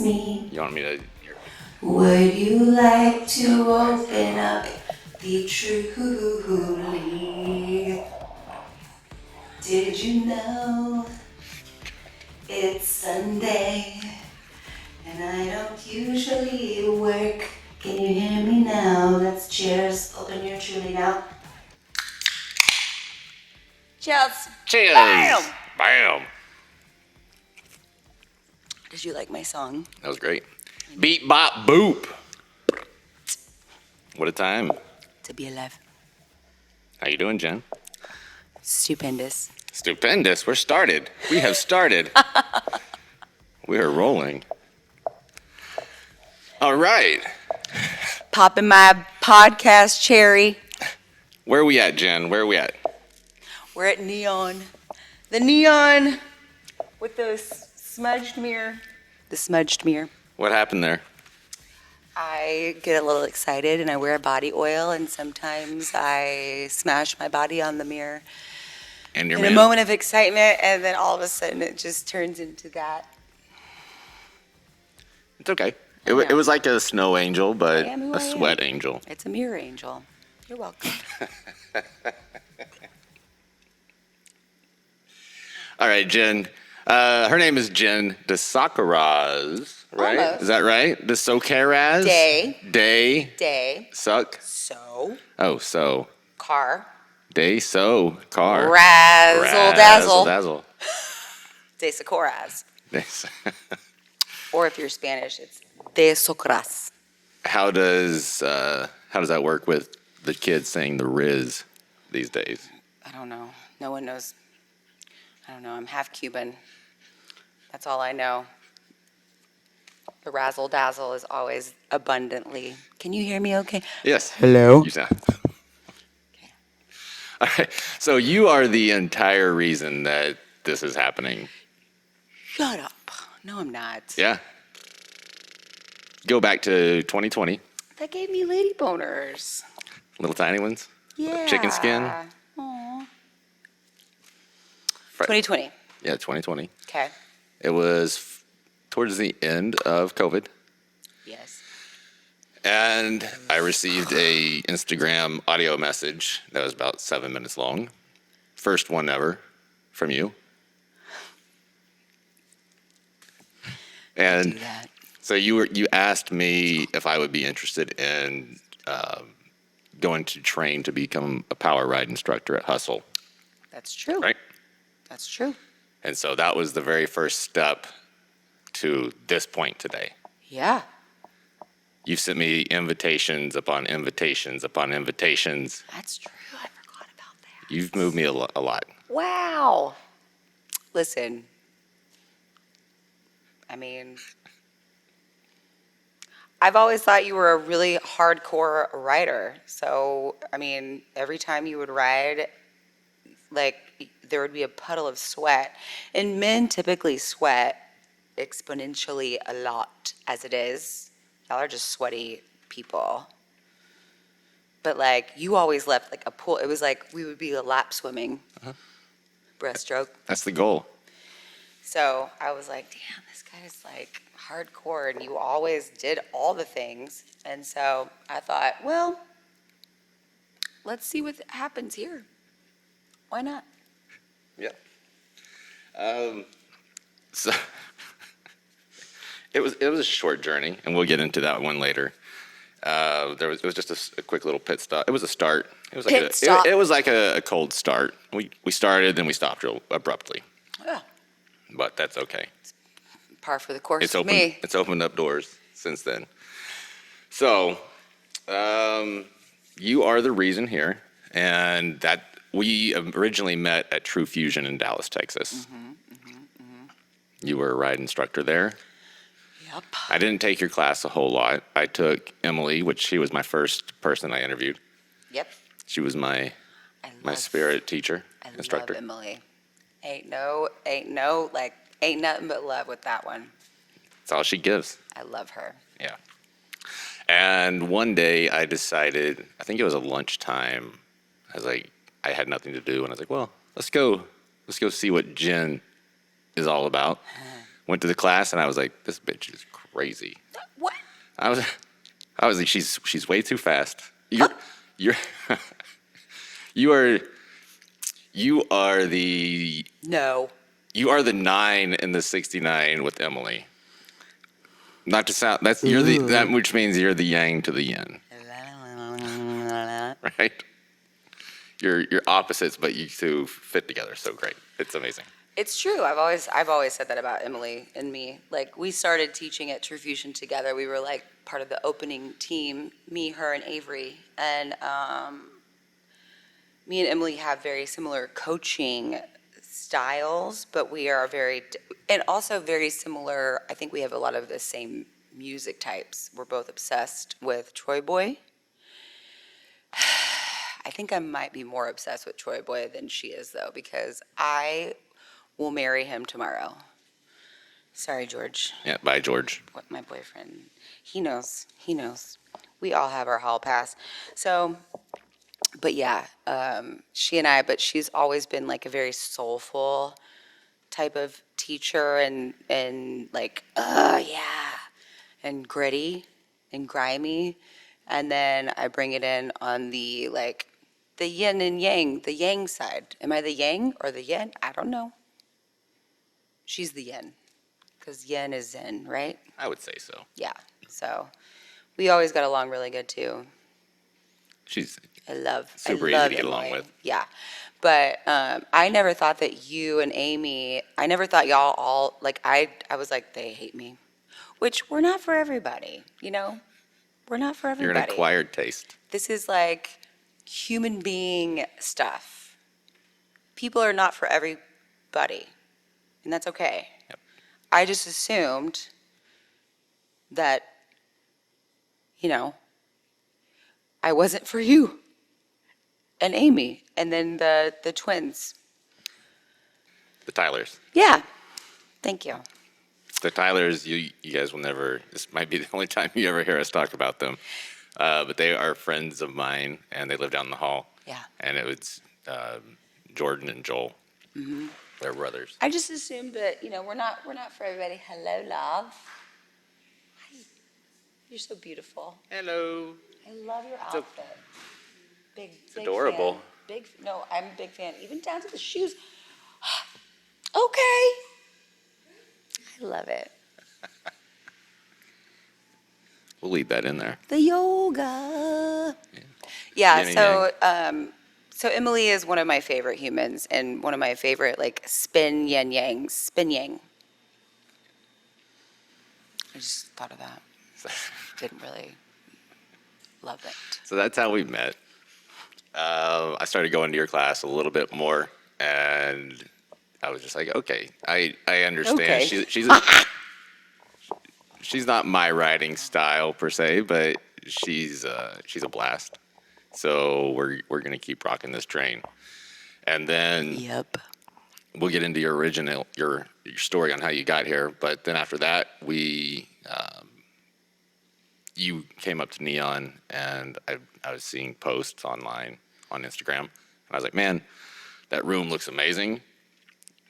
me. You want me to? Would you like to open up the truly? Did you know it's Sunday and I don't usually work? Can you hear me now? Let's cheers. Open your truly now. Cheers. Cheers. Bam. Bam. Did you like my song? That was great. Beat, bop, boop. What a time. To be alive. How you doing, Jen? Stupendous. Stupendous. We're started. We have started. We are rolling. All right. Popping my podcast cherry. Where are we at, Jen? Where are we at? We're at Neon. The Neon with the smudged mirror. The smudged mirror. What happened there? I get a little excited and I wear body oil, and sometimes I smash my body on the mirror And your in man? a moment of excitement, and then all of a sudden it just turns into that. It's okay. It was like a snow angel, but I am who a I am. sweat angel. It's a mirror angel. You're welcome. All right, Jen. Her name is Jenn de Socarraz, right? Almost. Is that right? De Socarraz? Day. Day. Suck. So. Oh, so. Car. Day, so. Car. Razzle dazzle. Dazzle. De Socarraz. Days. Or if you're Spanish, it's de Socarraz. How does that work with the kids saying the Riz these days? I don't know. No one knows. I don't know. I'm half Cuban. That's all I know. The razzle dazzle is always abundantly. Can you hear me okay? Yes. Hello? You sound. All right. So you are the entire reason that this is happening. Shut up. No, I'm not. Yeah. Go back to 2020. That gave me lady boners. Little tiny ones. Yeah. Chicken skin. Aw. Fri- 2020. Yeah, 2020. Okay. It was towards the end of COVID. Yes. And I received a Instagram audio message that was about 7 minutes long. First one ever from you. And Do that. so you asked me if I would be interested in going to train to become a power ride instructor at Hustle, That's true. right? That's true. And so that was the very first step to this point today. Yeah. You've sent me invitations upon invitations upon invitations. That's true. I forgot about that. You've moved me a lot. Wow. Listen. I mean, I've always thought you were a really hardcore rider. So, I mean, every time you would ride, like, there would be a puddle of sweat. And men typically sweat exponentially a lot as it is. Y'all are just sweaty people. But, like, you always left, like, a pool. It was like we would be lap swimming, breaststroke. That's the goal. So I was like, damn, this guy's like hardcore, and you always did all the things. And so I thought, well, let's see what happens here. Why not? Yeah. So it was a short journey, and we'll get into that one later. It was just a quick little pit stop. It was a start. It was like Pit stop. It was like a cold start. We started, then we stopped real abruptly, Yeah. but that's okay. Par for the course It's for open. me. It's opened up doors since then. So, you are the reason here, and that we originally met at True Fusion in Dallas, Texas. You were a ride instructor there. Yep. I didn't take your class a whole lot. I took Emily, which she was my first person I interviewed. Yep. She was my spirit teacher, I instructor. love Emily. Ain't nothing but love with that one. That's all she gives. I love her. Yeah. And one day I decided, I think it was a lunchtime. I was like, I had nothing to do, and I was like, well, let's go see what Jen is all about. Went to the class, and I was like, this bitch is crazy. What? I was, I was like, she's way too fast. You're, you are, you are the, No. you are the 9 in the 69 with Emily. Not to sound, you're that, which means you're the yang to the yin, right? You're opposites, but you two fit together so great. It's amazing. It's true. I've always said that about Emily and me. Like, we started teaching at True Fusion together. We were like part of the opening team, me, her, and Avery. And me and Emily have very similar coaching styles, but we are and also very similar. I think we have a lot of the same music types. We're both obsessed with Troy Boy. I think I might be more obsessed with Troy Boy than she is, though, because I will marry him tomorrow. Sorry, George. Yeah, bye, George. What my boyfriend, he knows. He knows. We all have our hall pass. So, but yeah, she and I. But she's always been like a very soulful type of teacher, and like, yeah, and gritty and grimy. And then I bring it in on the like the yin and yang, the yang side. Am I the yang or the yin? I don't know. She's the yin, because yin is zen, right? I would say so. Yeah. So we always got along really good too. She's I super easy love to get along Emily. with. Yeah. But I never thought that you and Amy, I never thought y'all all, like, I was like, they hate me, which we're not for everybody, you know? We're not for You're an everybody. acquired taste. This is like human being stuff. People are not for everybody, and that's okay. Yep. I just assumed that, you know, I wasn't for you and Amy, and then the twins. The Tylers. Yeah, thank you. The Tylers, you guys will never, this might be the only time you ever hear us talk about them. But they are friends of mine, and they live down the hall. Yeah. And it was Jordan and Joel. Mm-hmm. They're brothers. I just assumed that, you know, we're not for everybody. Hello, love. Hi. You're so beautiful. Hello. I love your outfit. Big adorable. Fan. No, I'm a big fan. Even down to the shoes. Okay. I love it. We'll leave that in there. The yoga. Yeah. Yin and So Emily is one of my favorite humans and one of my favorite like spin yangs. Spin yang. I just thought of that. Didn't really love it. So that's how we met. I started going to your class a little bit more, and I was just like, okay, I understand. Okay. She's not my writing style per se, but she's a blast. So we're gonna keep rocking this train, and then Yep. we'll get into your story on how you got here. But then after that, you came up to Neon, and I was seeing posts online on Instagram, and I was like, man, that room looks amazing.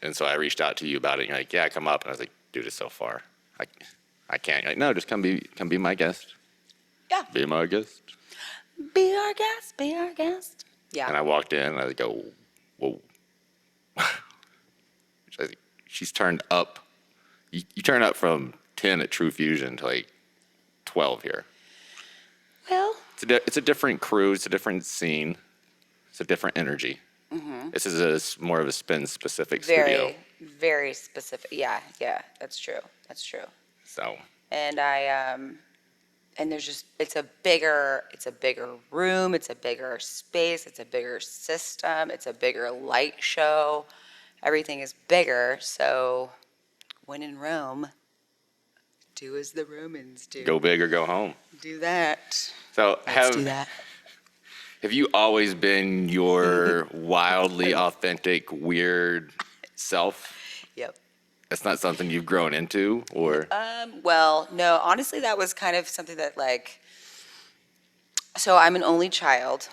And so I reached out to you about it. And you're like, yeah, come up. And I was like, dude, it's so far. I can't. You're like, no, just come be my guest. Yeah. Be my guest. Be our guest. Be our guest. Yeah. And I walked in, and I go, whoa. She's turned up. You turn up from 10 at True Fusion to like 12 here. Well. It's a different crew. It's a different scene. It's a different energy. Mm-hmm. This is more of a spin-specific studio. Very specific. Yeah, that's true. So. And and there's just, it's a bigger room, it's a bigger space, it's a bigger system, it's a bigger light show. Everything is bigger, so when in Rome, do as the Romans do. Go big or go home. Do that. So Let's do that. Have you always been your wildly authentic, weird self? Yep. That's not something you've grown into, or? Well, no, honestly, that was kind of something that like, so I'm an only child.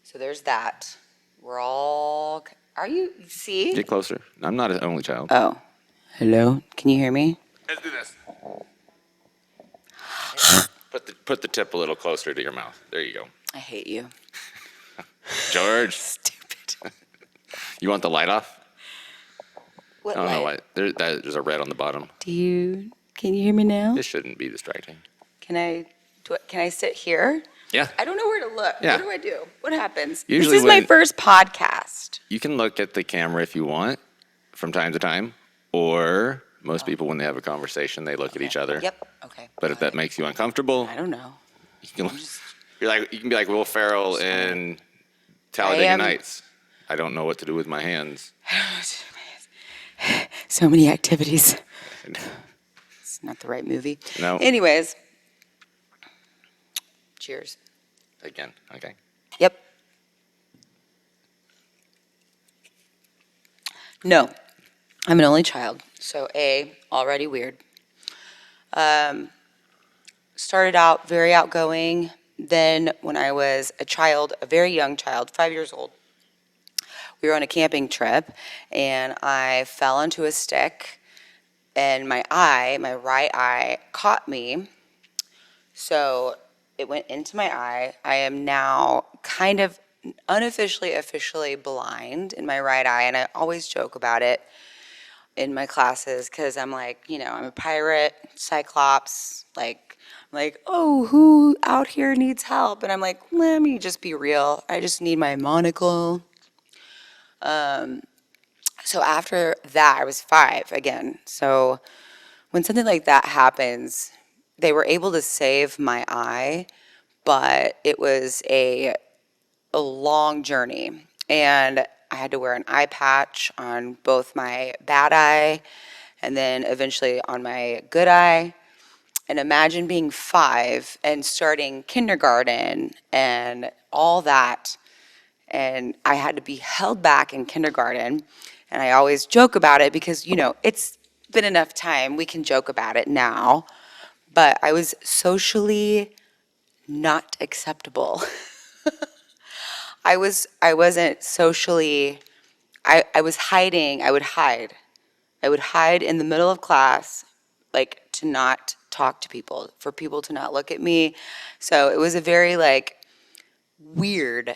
So there's that. Are you, see? Get closer. I'm not an only child. Oh, hello? Can you hear me? Let's do this. Put the tip a little closer to your mouth. There you go. I hate you. George, Stupid. you want the light off? What I don't know light? why. There's a red on the bottom. Can you hear me now? This shouldn't be distracting. Can I sit here? Yeah. I don't know where to look. Yeah. What do I do? What happens? Usually This is my when- first podcast. You can look at the camera if you want from time to time, or most people, when they have a conversation, they look at each other. Yep. Okay. But if that makes you uncomfortable, I don't know. you can, you can be like Will Ferrell in Talladega am- Nights. I don't know what to do with my hands. So many activities. It's not the right movie. No. Anyways. Cheers. Again, okay. Yep. No, I'm an only child, so already weird. Started out very outgoing. Then when I was a child, a very young child, 5 years old, we were on a camping trip, and I fell into a stick, and my right eye, caught me. So it went into my eye. I am now kind of unofficially, officially blind in my right eye, and I always joke about it in my classes because I'm like, I'm a pirate, cyclops, oh, who out here needs help? And I'm like, let me just be real. I just need my monocle. So after that, I was 5 again. So when something like that happens, they were able to save my eye, but it was a long journey. And I had to wear an eye patch on both my bad eye and then eventually on my good eye. And imagine being 5 and starting kindergarten and all that. And I had to be held back in kindergarten. And I always joke about it because, it's been enough time. We can joke about it now. But I was socially not acceptable. I wasn't socially, I was hiding. I would hide. I would hide in the middle of class, to not talk to people, for people to not look at me. So it was a very weird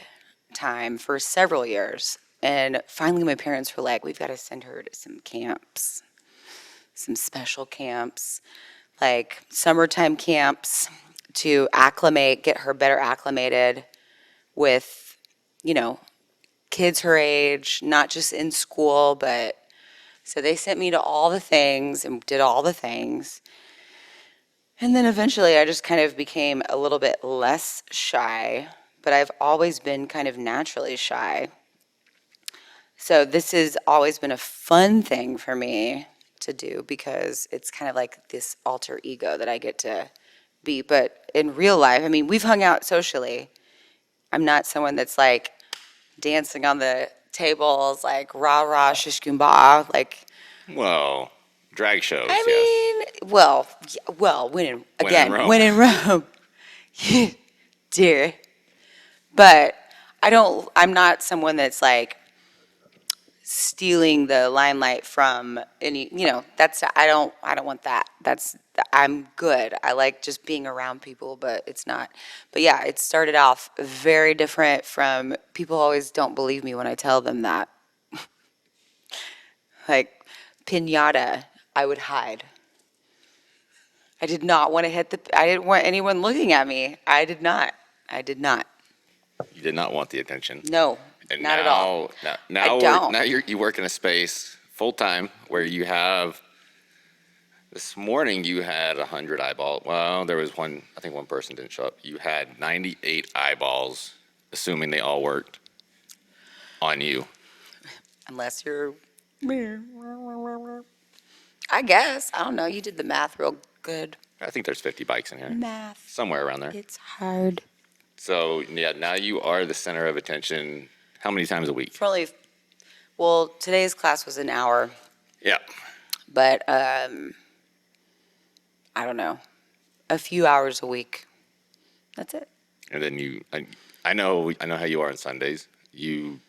time for several years. And finally my parents were like, we've got to send her to some camps, some special camps, like summertime camps to get her better acclimated with, kids her age, not just in school, but so they sent me to all the things and did all the things. And then eventually I just kind of became a little bit less shy, but I've always been kind of naturally shy. So this has always been a fun thing for me to do because it's kind of like this alter ego that I get to be. But in real life, we've hung out socially. I'm not someone that's dancing on the tables, rah rah shish kumbah, Well, drag shows, yes. When in Rome, dear. But I'm not someone that's stealing the limelight from any, I don't want that. I'm good. I like just being around people, but it's not. But yeah, it started off very different from, people always don't believe me when I tell them that. Piñata, I would hide. I did not want to I didn't want anyone looking at me. I did not. You did not want the attention. No, And not at all. Now, I don't. now you work in a space full time where you have. This morning you had 100 eyeballs. Well, there was one. I think one person didn't show up. You had 98 eyeballs, assuming they all worked on you. Unless you're, I guess. I don't know. You did the math real good. I think there's 50 bikes in here, Math. somewhere around there. It's hard. So yeah, now you are the center of attention. How many times a week? Today's class was an hour, Yeah. but I don't know, a few hours a week. That's it. And then I know how you are on Sundays. I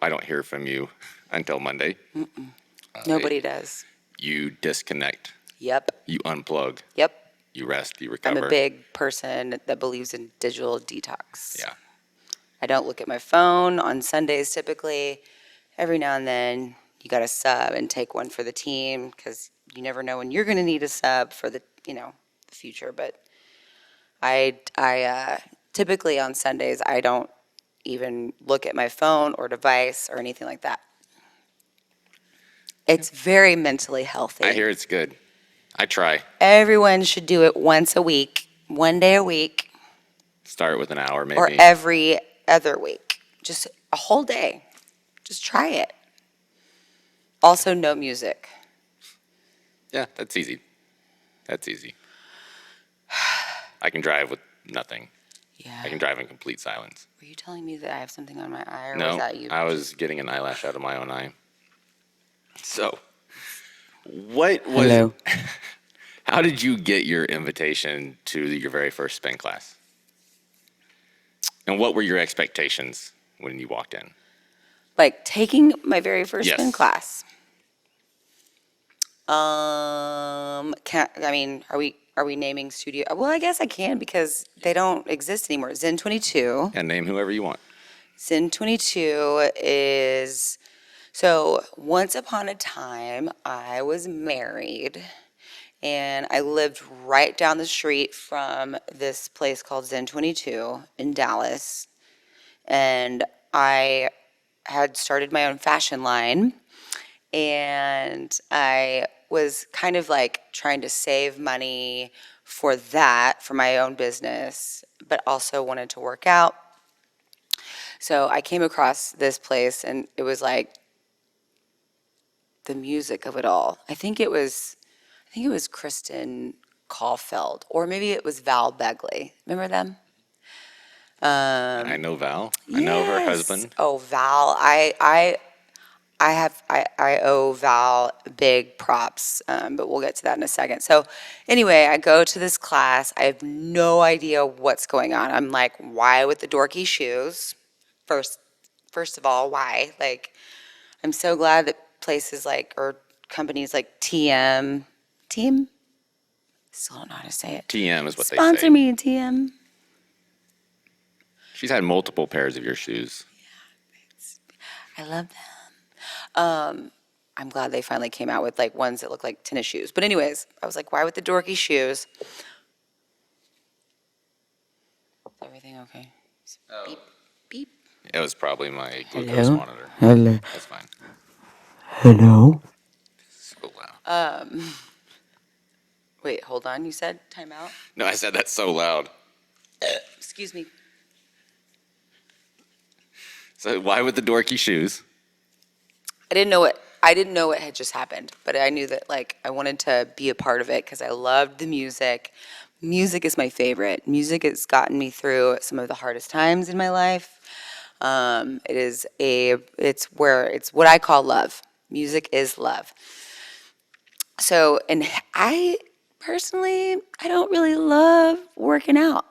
don't hear from you until Monday. Nobody does. You disconnect. Yep. You unplug. Yep. You rest, you I'm a recover. big person that believes in digital detox. Yeah. I don't look at my phone on Sundays typically. Every now and then, you got to sub and take one for the team because you never know when you're going to need a sub for the future. But I typically on Sundays, I don't even look at my phone or device or anything like that. It's very mentally healthy. I hear it's good. I try. Everyone should do it once a week, one day a week, Start with an hour or maybe. every other week. Just a whole day. Just try it. Also, no music. Yeah, that's easy. That's easy. I can drive with nothing. Yeah. I can drive in complete silence. Were you telling me that I have something on my eye, or was No, that you? I was getting an eyelash out of my own eye. So, what was? Hello. How did you get your invitation to your very first spin class? And what were your expectations when you walked in? Like taking my very first Yes. spin class. Can't, I mean, are we naming studio? Well, I guess I can because they don't exist anymore. Zen 22. And name whoever you want. Zen 22 is, so once upon a time, I was married and I lived right down the street from this place called Zen 22 in Dallas. And I had started my own fashion line, and I was kind of like trying to save money for that, for my own business, but also wanted to work out. So I came across this place, and it was like the music of it all. I think it was Kristen Caulfield, or maybe it was Val Begley. Remember them? And I know Val. I know of her Yes. husband. Oh, Val. I owe Val big props, but we'll get to that in a second. So anyway, I go to this class. I have no idea what's going on. I'm like, why with the dorky shoes? First of all, why? Like, I'm so glad that places like, or companies like TM, still don't know how to say it. TM is what they Sponsor say. me, TM. She's had multiple pairs of your shoes. I love them. I'm glad they finally came out with like ones that look like tennis shoes. But anyways, I was like, why with the dorky shoes? Is everything okay? Beep, beep. It was probably my glucose Hello? monitor. Hello. That's fine. Hello? So loud. Wait, hold on. You said timeout? No, I said that's so loud. Excuse me. So why with the dorky shoes? I didn't know what had just happened, but I knew that like I wanted to be a part of it because I loved the music. Music is my favorite. Music has gotten me through some of the hardest times in my life. It's what I call love. Music is love. So, and I personally, I don't really love working out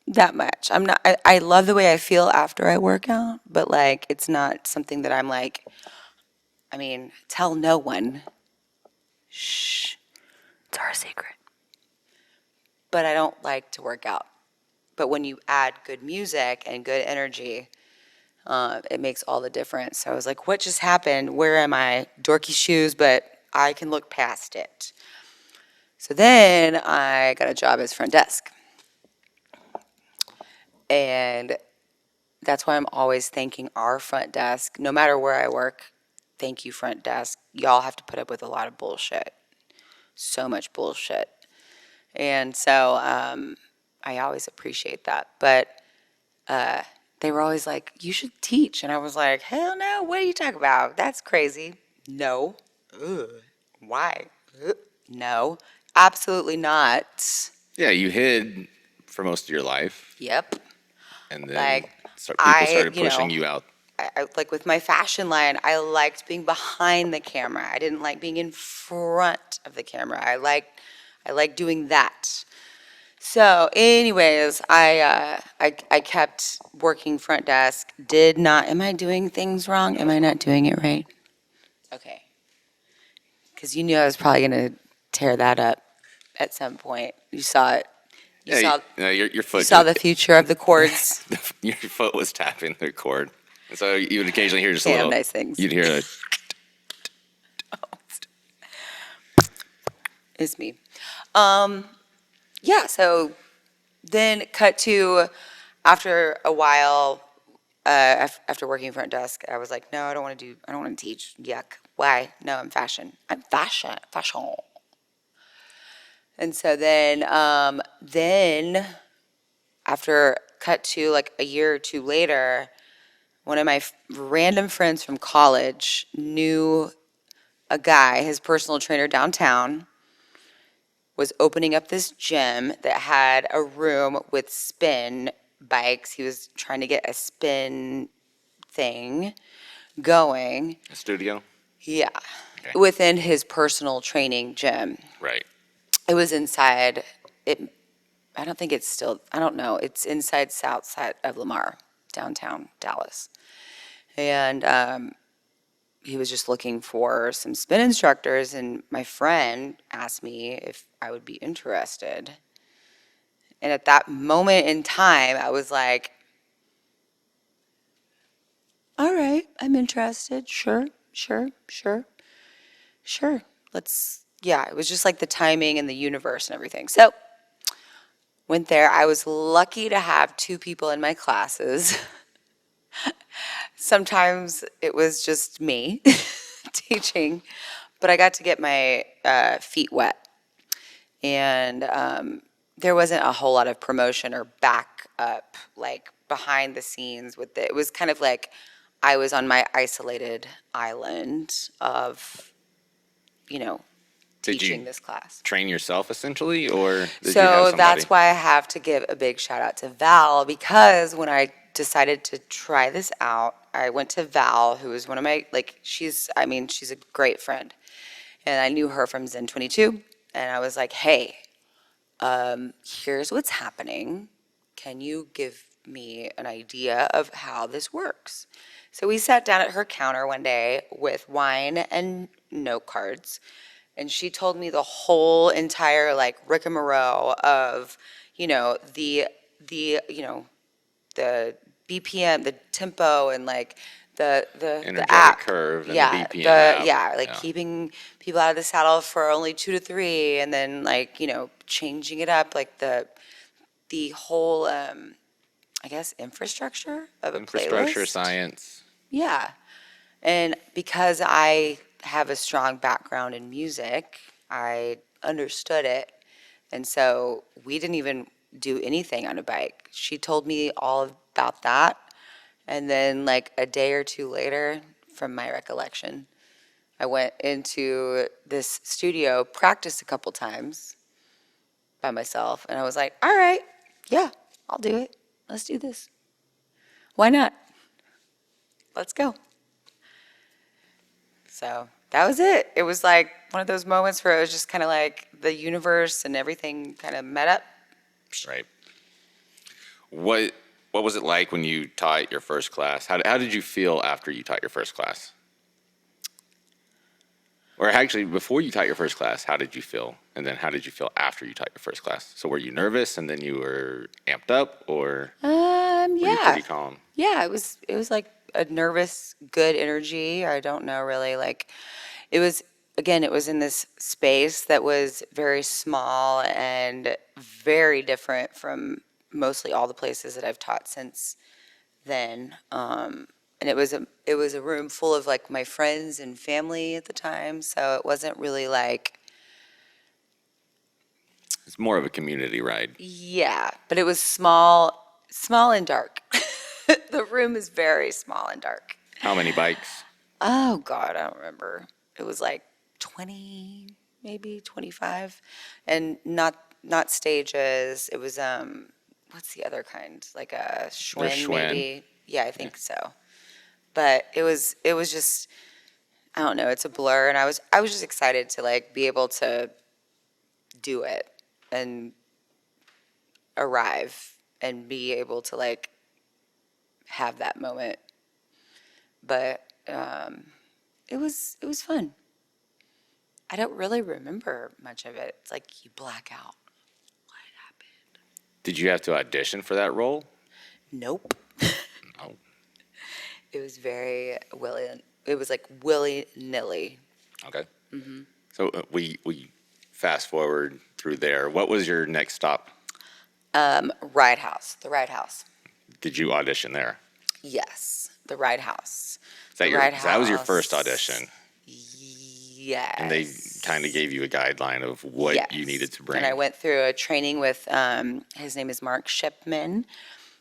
that much. I love the way I feel after I work out, but like, it's not something that I'm like, I mean, tell no one. Shh, it's our secret. But I don't like to work out. But when you add good music and good energy, it makes all the difference. So I was like, what just happened? Where am I? Dorky shoes, but I can look past it. So then I got a job as front desk. And that's why I'm always thanking our front desk. No matter where I work, thank you, front desk. Y'all have to put up with a lot of bullshit. So much bullshit. And so I always appreciate that. But they were always like, you should teach. And I was like, hell no, what are you talking about? That's crazy. No. Ugh. Why? Ugh. No, absolutely not. Yeah, you hid for most of your life, Yep. and then Like, people started pushing you out. Like with my fashion line, I liked being behind the camera. I didn't like being in front of the camera. I liked doing that. So, anyways, I kept working front desk. Did not. Am I doing things wrong? Am I not doing it right? Okay. Because you knew I was probably gonna tear that up at some point. You saw it. You Yeah, saw your you foot saw the future of the chords. your foot was tapping the chord, and so you would occasionally hear just a Can't have little. nice things. You'd hear a It's me. Yeah, so then cut to after a while, after working front desk, I was like, no, I don't want to teach. Yuck. Why? No, I'm fashion. I'm fashion. And so then after cut to like a year or two later, one of my random friends from college knew a guy, his personal trainer downtown, was opening up this gym that had a room with spin bikes. He was trying to get a spin thing going. a studio. Yeah. Okay. Within his personal training gym. Right. It was inside it I don't think it's still I don't know. It's inside south side of Lamar, downtown Dallas. And he was just looking for some spin instructors and my friend asked me if I would be interested. And at that moment in time, I was like, all right, I'm interested. Sure, sure, sure, sure. Yeah, it was just like the timing and the universe and everything. So, went there. I was lucky to have two people in my classes. Sometimes it was just me teaching, but I got to get my feet wet. And there wasn't a whole lot of promotion or back up, like behind the scenes with it. It was kind of like I was on my isolated island of, you know, Did teaching you this class. train yourself essentially, or did you have So somebody? that's why I have to give a big shout out to Val because when I decided to try this out, I went to Val, who is one of my, like, she's a great friend. And I knew her from Zen 22. And I was like, hey, here's what's happening. Can you give me an idea of how this works? So we sat down at her counter one day with wine and note cards, and she told me the whole entire like rigmarole of, the the BPM, the tempo, and like the Energetic app. curve and the Yeah, BPM app. like Yeah. keeping people out of the saddle for only 2 to 3, and then like changing it up, like the whole I guess infrastructure of a Infrastructure playlist. science. Yeah, and because I have a strong background in music, I understood it, and so we didn't even do anything on a bike. She told me all about that. And then, like a day or two later, from my recollection, I went into this studio, practiced a couple times by myself, and I was like, all right, yeah, I'll do it. Let's do this. Why not? Let's go. So that was it. It was like one of those moments where it was just kind of like the universe and everything kind of met up. Right. What What was it like when you taught your first class? How did you feel after you taught your first class? Or actually, before you taught your first class, how did you feel? And then how did you feel after you taught your first class? So were you nervous and then you were amped up, or were you Yeah. pretty calm? Yeah, it was like a nervous, good energy. I don't know really like it was again, it was in this space that was very small and very different from mostly all the places that I've taught since then. And it was a room full of like my friends and family at the time, so it wasn't really like It's more of a community ride. yeah, but it was small and dark. The room is very small and dark. How many bikes? Oh God, I don't remember. It was like 20, maybe 25, and not stages. It was what's the other kind? Like a There's Schwinn, Schwinn. maybe. Yeah, I Yeah. think so. But it was just I don't know. It's a blur, and I was just excited to like be able to do it and arrive and be able to like have that moment. But it was fun. I don't really remember much of it. It's like you black out. Did you have to audition for that role? Nope. No. It was very it was like willy-nilly. Okay. So we fast forward through there. What was your next stop? Ride House, the Ride House. Did you audition there? Yes, the Ride House. Is that The your, Ride that was your first House. audition, and they Yes. kind of gave you a guideline of what Yes. you needed to bring. And I went through a training with, his name is Mark Shipman.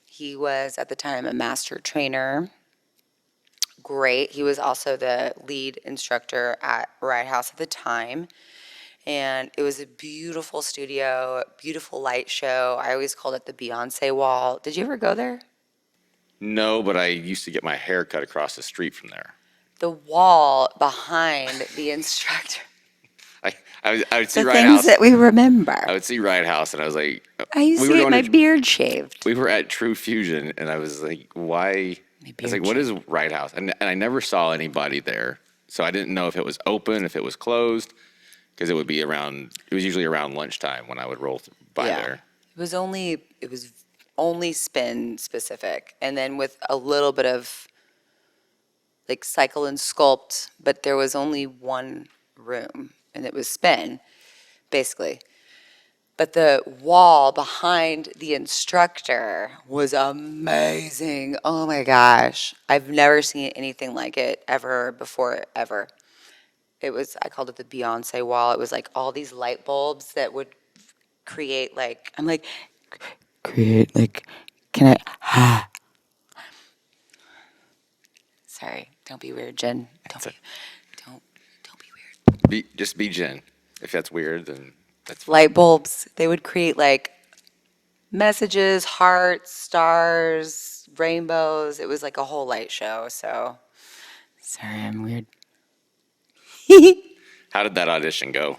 He was at the time a master trainer. Great. He was also the lead instructor at Ride House at the time. And it was a beautiful studio, beautiful light show. I always called it the Beyonce wall. Did you ever go there? No, but I used to get my hair cut across the street from there. The wall behind the instructor. I would see The Ride things House. that we remember. I would see Ride House, and I was like, I used we to were get going my to, beard shaved. we were at True Fusion, and I was like, why? My I was like, beard what is Ride House? And I never saw anybody there, so I didn't know if it was open, if it was closed, because it would be around. It was usually around lunchtime when I would roll by there. It was only spin specific, and then with a little bit of like cycle and sculpt, but there was only one room, and it was spin, basically. But the wall behind the instructor was amazing. Oh my gosh. I've never seen anything like it ever before, ever. It was, I called it the Beyonce wall. It was like all these light bulbs that would create like, I'm like, create like, can I, sorry, don't be weird, Jen. That's it. Don't be weird. Just be Jen. If that's weird, then that's fine. Light bulbs, they would create like messages, hearts, stars, rainbows. It was like a whole light show. So, sorry, I'm weird. How did that audition go?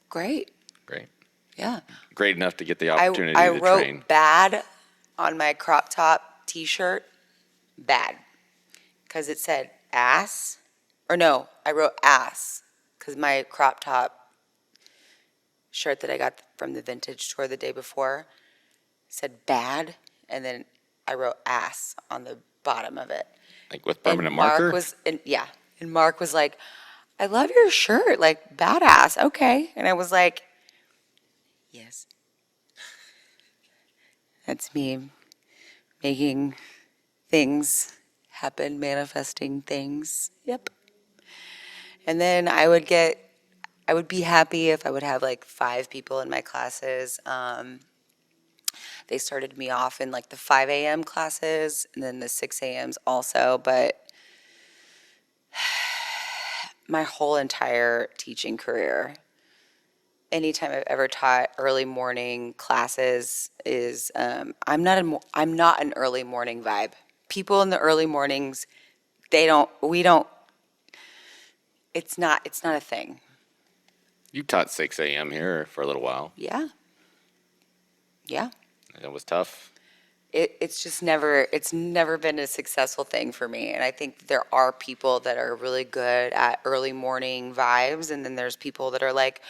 Great. Great. Yeah. Great enough to get the I, opportunity I to wrote train. bad on my crop top t-shirt. Bad. Because it said ass. Or no, I wrote ass. Because my crop top shirt that I got from the vintage store the day before said bad. And then I wrote ass on the bottom of it. Like with And permanent marker? And Mark was like, I love your shirt, like badass. Okay. And I was like, yes. That's me making things happen, manifesting things. Yep. And then I would be happy if I would have like 5 people in my classes. They started me off in like the 5 a.m. classes and then the 6 a.m.s also, but my whole entire teaching career, anytime I've ever taught early morning classes is, I'm not an early morning vibe. People in the early mornings, it's not a thing. You taught 6 a.m. here for a little while. Yeah. Yeah. And it was tough. It's never been a successful thing for me. And I think there are people that are really good at early morning vibes. And then there's people that are like,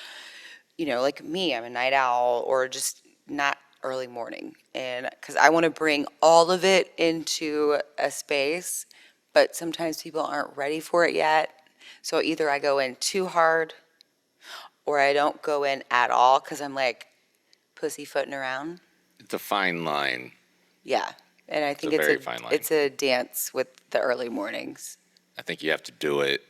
like me, I'm a night owl or just not early morning. And because I want to bring all of it into a space, but sometimes people aren't ready for it yet. So either I go in too hard or I don't go in at all because I'm like pussyfooting around. It's a fine line. Yeah. And I think a very fine line. it's a dance with the early mornings. I think you have to do it.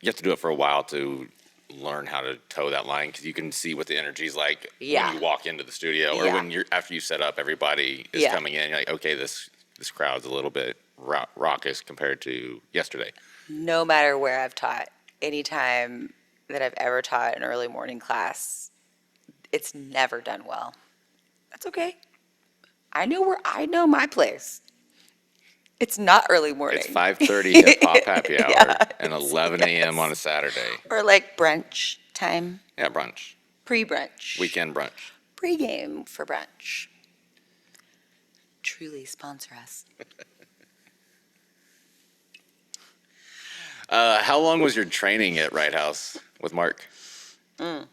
You have to do it for a while to learn how to toe that line because you can see what the energy's like Yeah. when you walk into the studio or Yeah. when after you set up, everybody is Yeah. coming in. You're like, okay, this crowd's a little bit raucous compared to yesterday. No matter where I've taught, anytime that I've ever taught an early morning class, it's never done well. That's okay. I know my place. It's not early morning. It's 5:30 hip hop happy hour Yeah, and 11 a.m. on a Saturday. Or like brunch time, Yeah, brunch, pre-brunch. weekend brunch. Pre-game for brunch. Truly sponsor us. How long was your training at Right House with Mark? Not,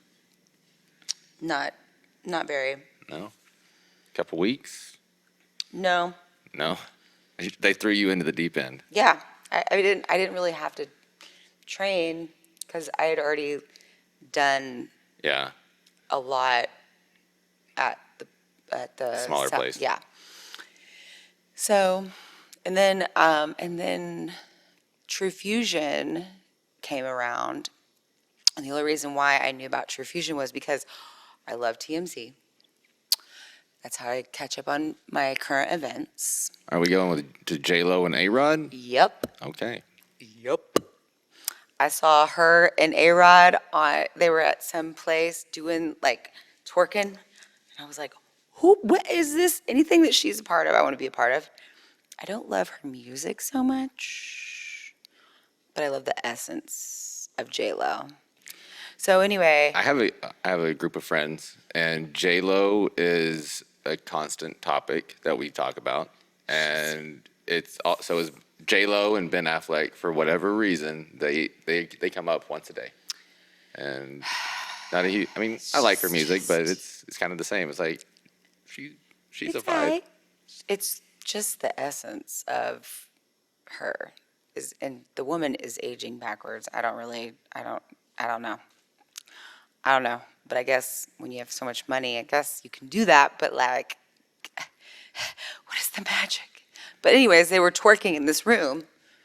not very. No? Couple weeks? No. No? They threw you into the deep end. Yeah. I didn't really have to train because I had already done Yeah. a lot at the Smaller place. yeah. So, and then True Fusion came around, and the only reason why I knew about True Fusion was because I love TMZ. That's how I catch up on my current events. Are we going to J-Lo and A-Rod? Yep. Okay. Yep. I saw her and A-Rod they were at some place doing like twerking. And I was like, what is this? Anything that she's a part of, I want to be a part of. I don't love her music so much, but I love the essence of J-Lo. So anyway, I have a group of friends, and J-Lo is a constant topic that we talk about. And it's also is J-Lo and Ben Affleck, for whatever reason, they come up once a day. And not a huge, I mean, I like her music, but it's kind of the same. It's like she's a it's vibe. alright. It's just the essence of her and the woman is aging backwards. I don't know. I don't know. But I guess when you have so much money, I guess you can do that. But like, what is the magic? But anyways, they were twerking in this room,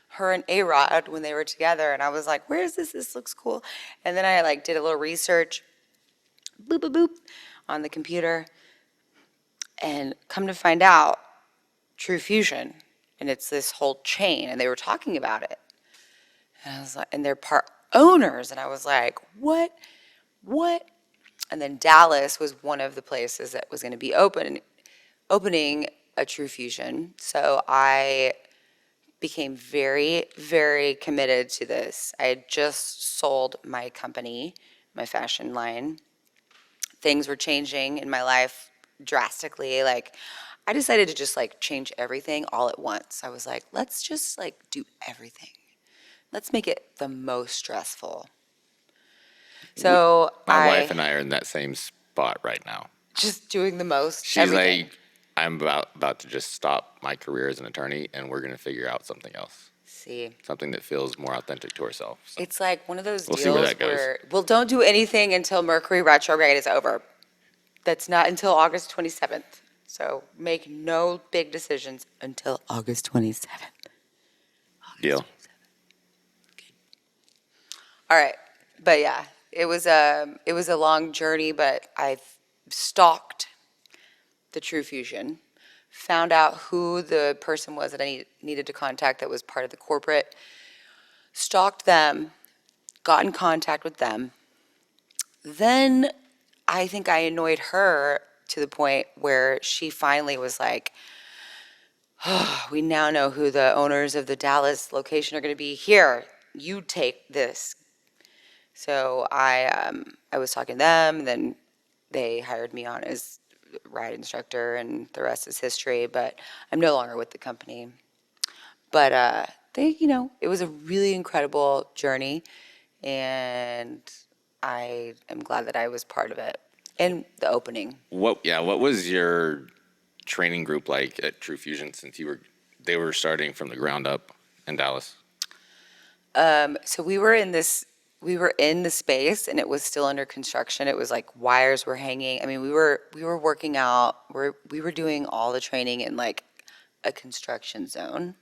her and A-Rod when they were together, and I was like, where is this? This looks cool. And then I like did a little research, boop boop boop, on the computer, and come to find out, True Fusion, and it's this whole chain, and they were talking about it. And I was like, and they're part owners, and I was like, what? What? And then Dallas was one of the places that was going to be opening a True Fusion. So I became very, very committed to this. I had just sold my company, my fashion line. Things were changing in my life drastically. Like, I decided to just like change everything all at once. I was like, let's just like do everything. Let's make it the most stressful. So My wife and I are in that same spot right now. just doing the most She's everything. like, I'm about to just stop my career as an attorney, and we're going to figure out something else, See, something that feels more authentic to herself. So it's like one of those we'll see where deals that goes. where, well, don't do anything until Mercury retrograde is over. That's not until August 27th. So make no big decisions until August 27th. Deal. All right. But yeah, it was a long journey, but I've stalked the True Fusion, found out who the person was that I needed to contact that was part of the corporate, stalked them, got in contact with them. Then I think I annoyed her to the point where she finally was like, oh, we now know who the owners of the Dallas location are going to be. Here, you take this. So I was talking to them, and then they hired me on as ride instructor, and the rest is history. But I'm no longer with the company. But it was a really incredible journey, and I am glad that I was part of it and the opening. What was your training group like at True Fusion, since they were starting from the ground up in Dallas? So we were in the space, and it was still under construction. It was like wires were hanging. I mean, we were working out. We were doing all the training in like a construction zone.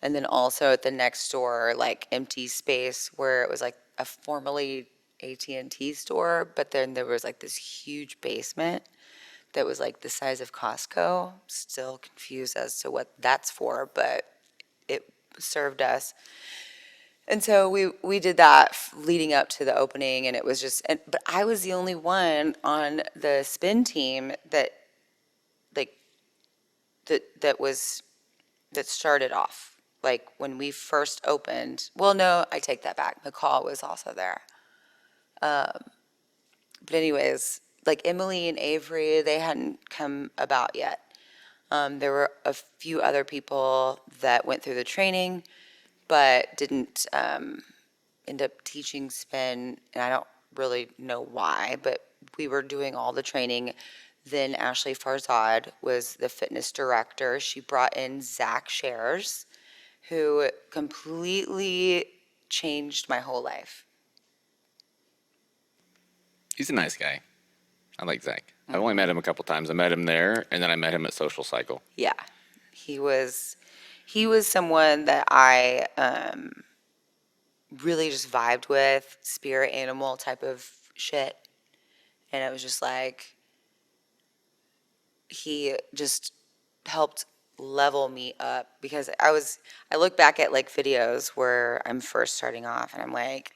And then also at the next door, like empty space where it was like a formerly AT&T store, but then there was like this huge basement that was like the size of Costco. Still confused as to what that's for, but it served us. And so we did that leading up to the opening, and it was just, but I was the only one on the spin team that like that started off. Like when we first opened, well, no, I take that back. McCall was also there. But anyways, like Emily and Avery, they hadn't come about yet. There were a few other people that went through the training, but didn't end up teaching spin. And really know why, but we were doing all the training. Then Ashley Farzad was the fitness director. She brought in Zach Shares, who completely changed my whole life. He's a nice guy. I like Zach. I've only met him a couple times. I met him there, and then I met him at Social Cycle. Yeah, he was he was someone that I really just vibed with, spirit animal type of shit. And it was just like, he just helped level me up because I look back at like videos where I'm first starting off and I'm like,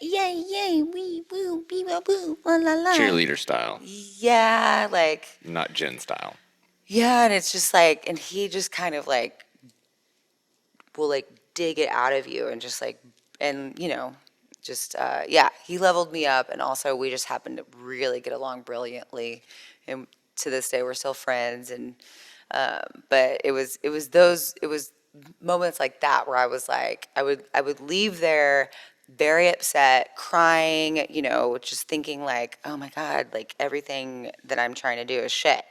yay, yay, wee, woo, bee, wah, boo, la, la, la. Cheerleader style, Yeah, like, not Jen style. yeah, and it's just like, and he just kind of like will like dig it out of you and just like, and just yeah, he leveled me up, and also we just happened to really get along brilliantly, and to this day we're still friends. And but it was moments like that where I was like, I would leave there very upset, crying, just thinking like, oh my God, like everything that I'm trying to do is shit.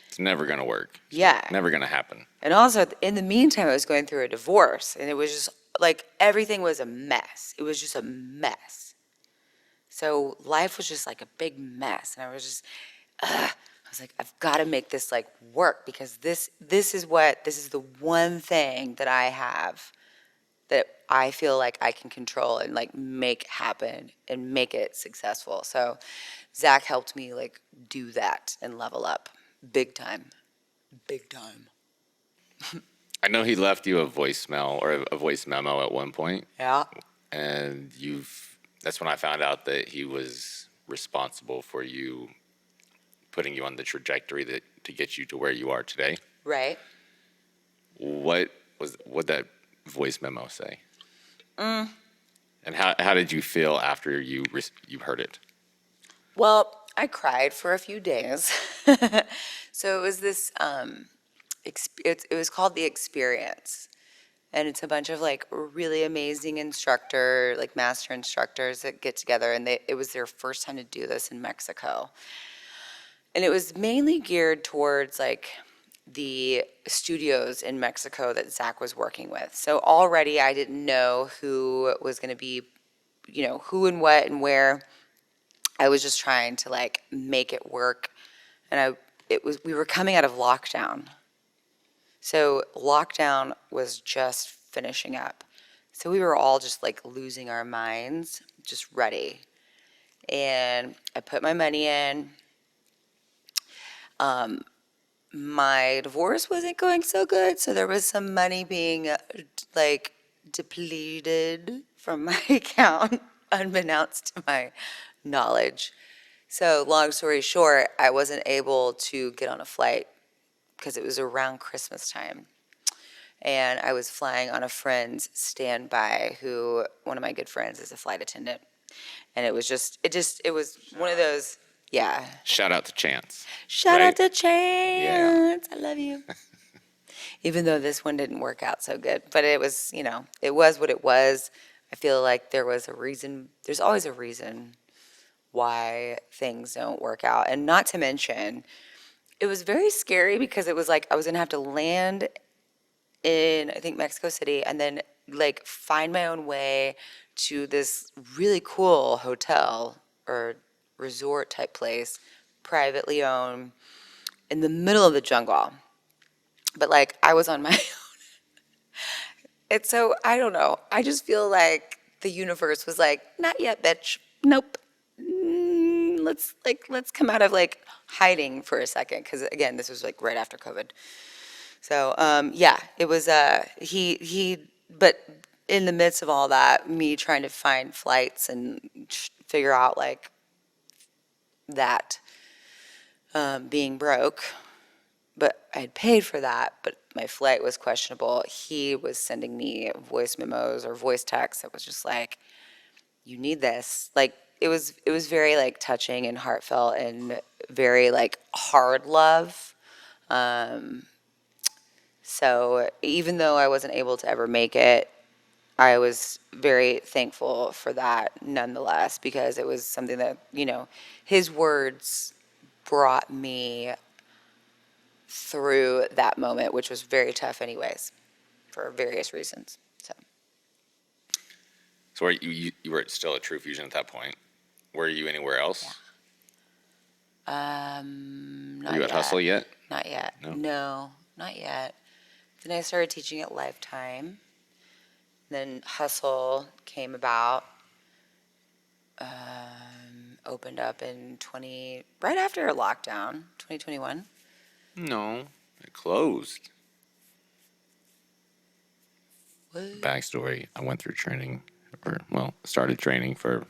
It's never going to work. It's Yeah. never going to happen. And also, in the meantime, I was going through a divorce, and it was just like everything was a mess. It was just a mess. So life was just like a big mess, and I was just, I was like, I've got to make this like work, because this is the one thing that I have that I feel like I can control and like make happen and make it successful. So Zach helped me like do that and level up big time, big time. I know he left you a voicemail or a voice memo at one point, Yeah. and that's when I found out that he was responsible for you putting you on the trajectory to get you to where you are today. Right. What that voice memo say? And how did you feel after you heard it? Well, I cried for a few days. So it was this, it was called The Experience. And it's a bunch of like really amazing like master instructors that get together. And it was their first time to do this in Mexico. And it was mainly geared towards like the studios in Mexico that Zach was working with. So already I didn't know who was going to be, who and what and where. I was just trying to like make it work. And we were coming out of lockdown. So lockdown was just finishing up. So we were all just like losing our minds, just ready. And I put my money in. My divorce wasn't going so good, so there was some money being like depleted from my account, unbeknownst to my knowledge. So long story short, I wasn't able to get on a flight because it was around Christmas time. And I was flying on a friend's standby, who, one of my good friends, is a flight attendant. And it was one of those, yeah. Shout out to Chance. Shout right? out to Chance. I love you. Even though this one didn't work out so good. But it was, it was what it was. I feel like there was a reason. There's always a reason why things don't work out. And not to mention, it was very scary because it was like I was going to have to land in, I think, Mexico City, and then like find my own way to this really cool hotel or resort type place, privately owned, in the middle of the jungle. But like I was on my own. And so I don't know. I just feel like the universe was like, not yet, bitch. Nope. Let's come out of like hiding for a second, because again, this was like right after COVID. So yeah, it was but in the midst of all that, me trying to find flights and figure out like that, being broke, but I had paid for that, but my flight was questionable. He was sending me voice memos or voice texts that was just like, you need this. Like it was very like touching and heartfelt and very like hard love. So even though I wasn't able to ever make it, I was very thankful for that nonetheless, because it was something that, his words brought me through that moment, which was very tough anyways, for various reasons. So, So you were still at True Fusion at that point. Were you anywhere else? Were not you at yet. Hustle yet? Not yet. No. No, not yet. Then I started teaching at Lifetime. Then Hustle came about, opened up in right after lockdown, 2021. No, it closed. What? Backstory: I went through training, started training for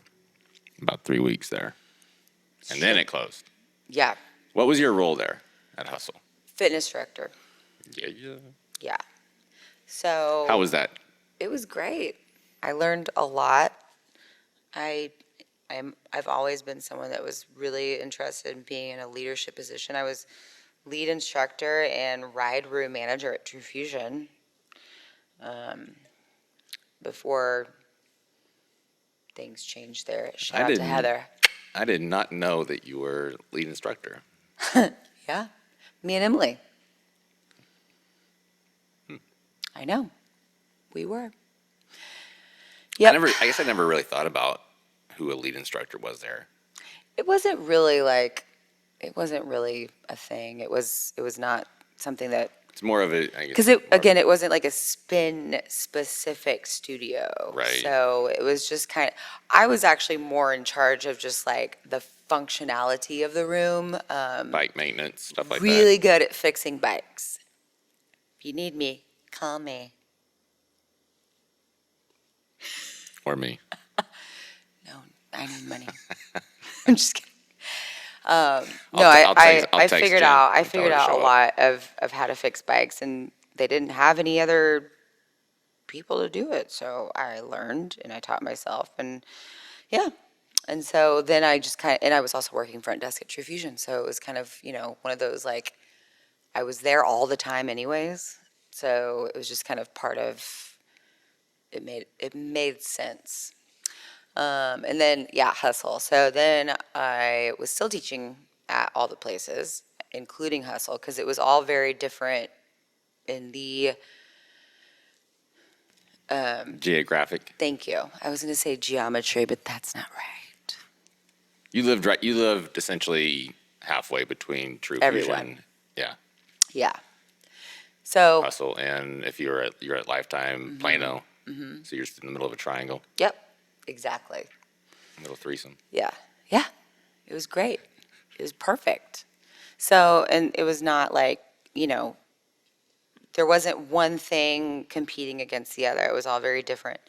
about 3 weeks there, and then it closed. Yeah, What was your role there at Hustle? fitness director. Yeah. Yeah. How So was that? it was great. I learned a lot. I I've always been someone that was really interested in being in a leadership position. I was lead instructor and ride room manager at True Fusion, before things changed there. Shout I out to didn't. Heather. I did not know that you were lead instructor. Yeah, me and Emily. I know, we were. Yep. I guess I never really thought about who a lead instructor was there. It wasn't really like, it wasn't really a thing. It was not something that, It's more of a. I guess, because more of again, it wasn't like a spin specific studio. Right. So it was just I was actually more in charge of just like the functionality of the room. bike maintenance stuff like Really good at fixing bikes. If you need me, call me. that, or me. No, I need money. I'm just kidding. No, I'll text I Jen figured and tell her to out a show up. lot of how to fix bikes, and they didn't have any other people to do it. So I learned and I taught myself, and yeah. And so then I just and I was also working front desk at True Fusion. So it was kind of, one of those like, I was there all the time anyways. So it was just kind of part of, it made sense. And then, yeah, Hustle. So then I was still teaching at all the places, including Hustle, because it was all very different in the, Geographic. thank you. I was going to say geometry, but that's not right. You lived right. You lived essentially halfway between True Everyone. Fusion, yeah, Yeah. So, Hustle, and if you're at Lifetime Plano, so you're in the middle of a triangle, yep, exactly. middle threesome. Yeah. Yeah. It was great. It was perfect. So, and it was not like, there wasn't one thing competing against the other. It was all very different.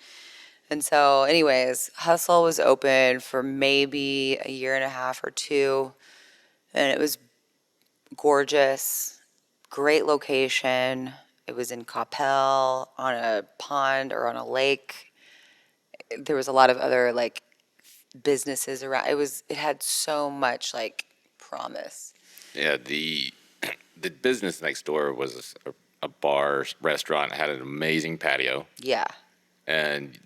And so, anyways, Hustle was open for maybe a year and a half or two, and it was gorgeous, great location. It was in Coppell on a pond or on a lake. There was a lot of other like businesses around. It had so much like promise. Yeah, the business next door was a bar restaurant. It had an amazing patio, Yeah. and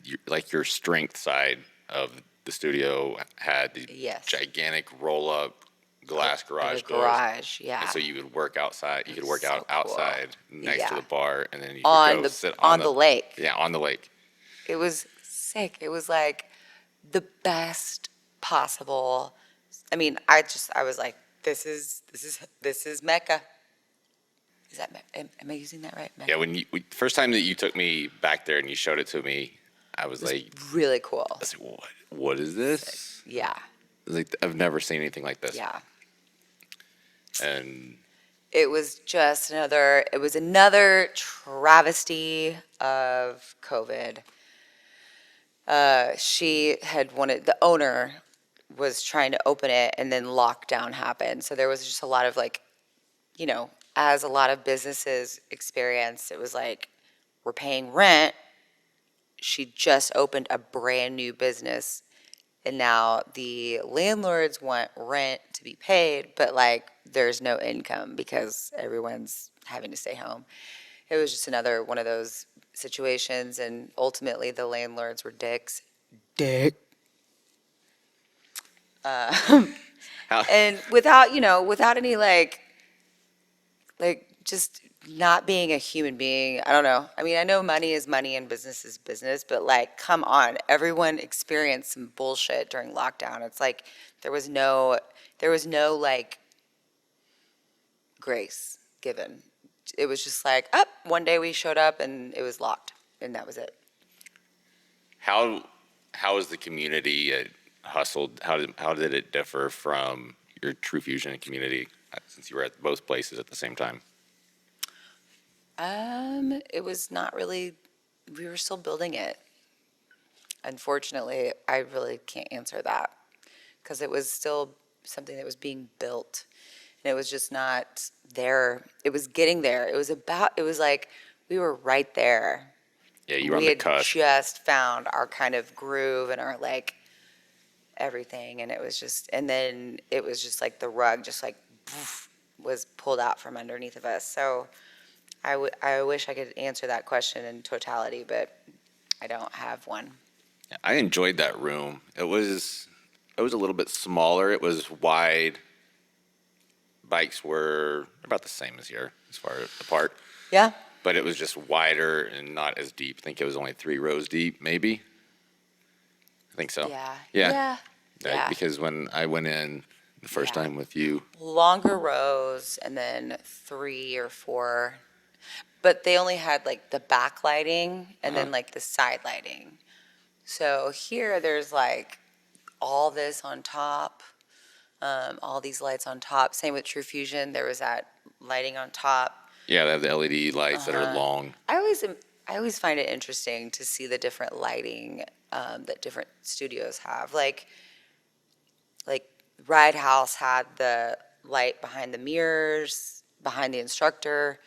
your strength side of the studio had the Yes. gigantic roll up glass garage The doors. garage, yeah. And so you would work outside. You could work So out cool. outside next to Yeah. the bar, and then you On could go the sit on the lake. Yeah, on the lake. It was sick. It was like the best possible. I mean, I was like, this is Mecca. Is that am I using that right? Mecca? Yeah, first time that you took me back there and you showed it to me, I was It was like, really cool. what is this? Yeah. I was like, I've never seen anything like this. Yeah. And It was just another travesty of COVID. The owner was trying to open it, and then lockdown happened. So there was just a lot of like, as a lot of businesses experienced, it was like, we're paying rent. She just opened a brand new business, and now the landlords want rent to be paid, but like there's no income because everyone's having to stay home. It was just another one of those situations, and ultimately the landlords were dicks. Dick. How, And without, without any like just not being a human being. I don't know. I mean, I know money is money and business is business, but like, come on, everyone experienced some bullshit during lockdown. It's like there was no like grace given. It was just like, up, one day we showed up and it was locked, and that was it. how how is the community at Hustle? How did it differ from your True Fusion community since you were at both places at the same time? It was not really. We were still building it. Unfortunately, I really can't answer that because it was still something that was being built, and it was just not there. It was getting there. It was like we were right there. Yeah, you were on We the had cusp. just found our kind of groove and our like everything, and then it was just like the rug just like poof, was pulled out from underneath of us. So I wish I could answer that question in totality, but I don't have one. I enjoyed that room. It was a little bit smaller. It was wide. Bikes were about the same as here as far as apart, Yeah. but it was just wider and not as deep. I think it was only 3 rows deep, maybe. I think so. Yeah. Yeah. Yeah. Yeah. Because when I went in the first Yeah. time with you, Longer rows and then 3 or 4, but they only had like the back lighting and uh then like the side lighting. So here there's like all this on top, all these lights on top. Same with True Fusion. There was that lighting on top. yeah, they have the LED lights that are Uh-huh. long. I always find it interesting to see the different lighting that different studios have. Like Ride House had the light behind the mirrors, behind the instructor.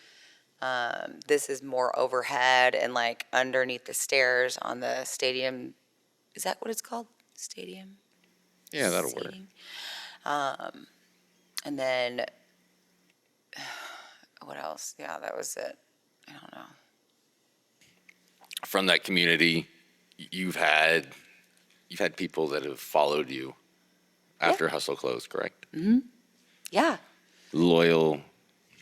This is more overhead and like underneath the stairs on the stadium. Is that what it's called? Stadium? Yeah, that'll work. Seating? And then what else? Yeah, that was it. I don't know. From that community, you've had you've had people that have followed you after Hustle closed, correct? Yeah. Loyal,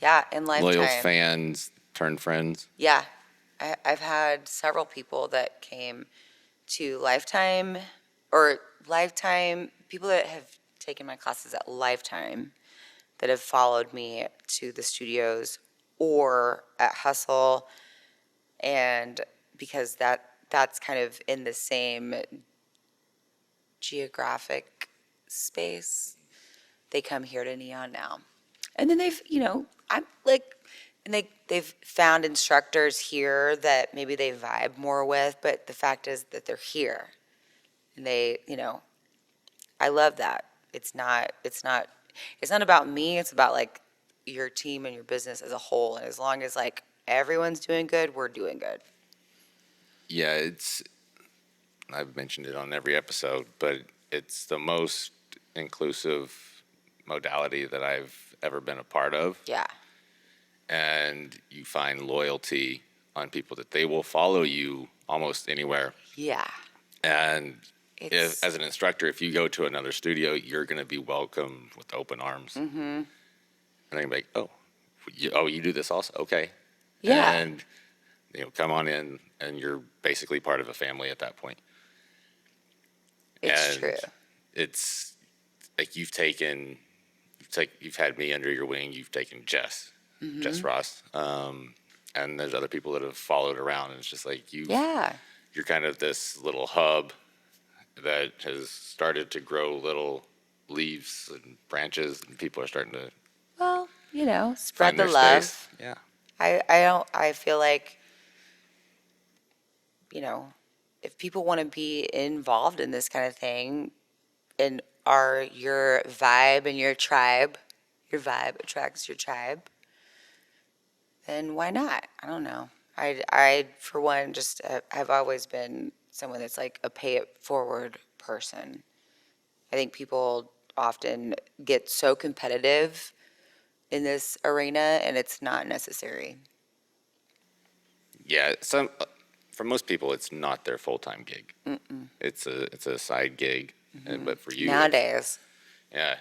Yeah. In loyal Lifetime. fans turned friends. Yeah. I've had several people that came to Lifetime or Lifetime, people that have taken my classes at Lifetime that have followed me to the studios or at Hustle, and because that's kind of in the same geographic space, they come here to Neon now. And then I'm like, and they've found instructors here that maybe they vibe more with, but the fact is that they're here. And I love that. It's not about me, it's about like your team and your business as a whole. And as long as like everyone's doing good, we're doing good. Yeah, I've mentioned it on every episode, but it's the most inclusive modality that I've ever been a part of. Yeah. And you find loyalty on people that they will follow you almost anywhere. Yeah. And It's as an instructor, if you go to another studio, you're going to be welcomed with open arms. mm-hmm. And they're going to be like, you do this also? Okay. Yeah. And, come on in, and you're basically part of a family at that point. It's And true. it's like you've had me under your wing. You've taken Jess Ross, and there's other people that have followed around. And it's just like Yeah. you're kind of this little hub that has started to grow little leaves and branches, and people are starting to Well, spread find the their love. space. Yeah, I feel like, if people want to be involved in this kind of thing and are your vibe and your vibe attracts your tribe, then why not? I don't know. I for one, just have always been someone that's like a pay it forward person. I think people often get so competitive in this arena, and it's not necessary. Yeah, for most people, it's not their full-time gig. It's a side gig, but for you, Nowadays. yeah,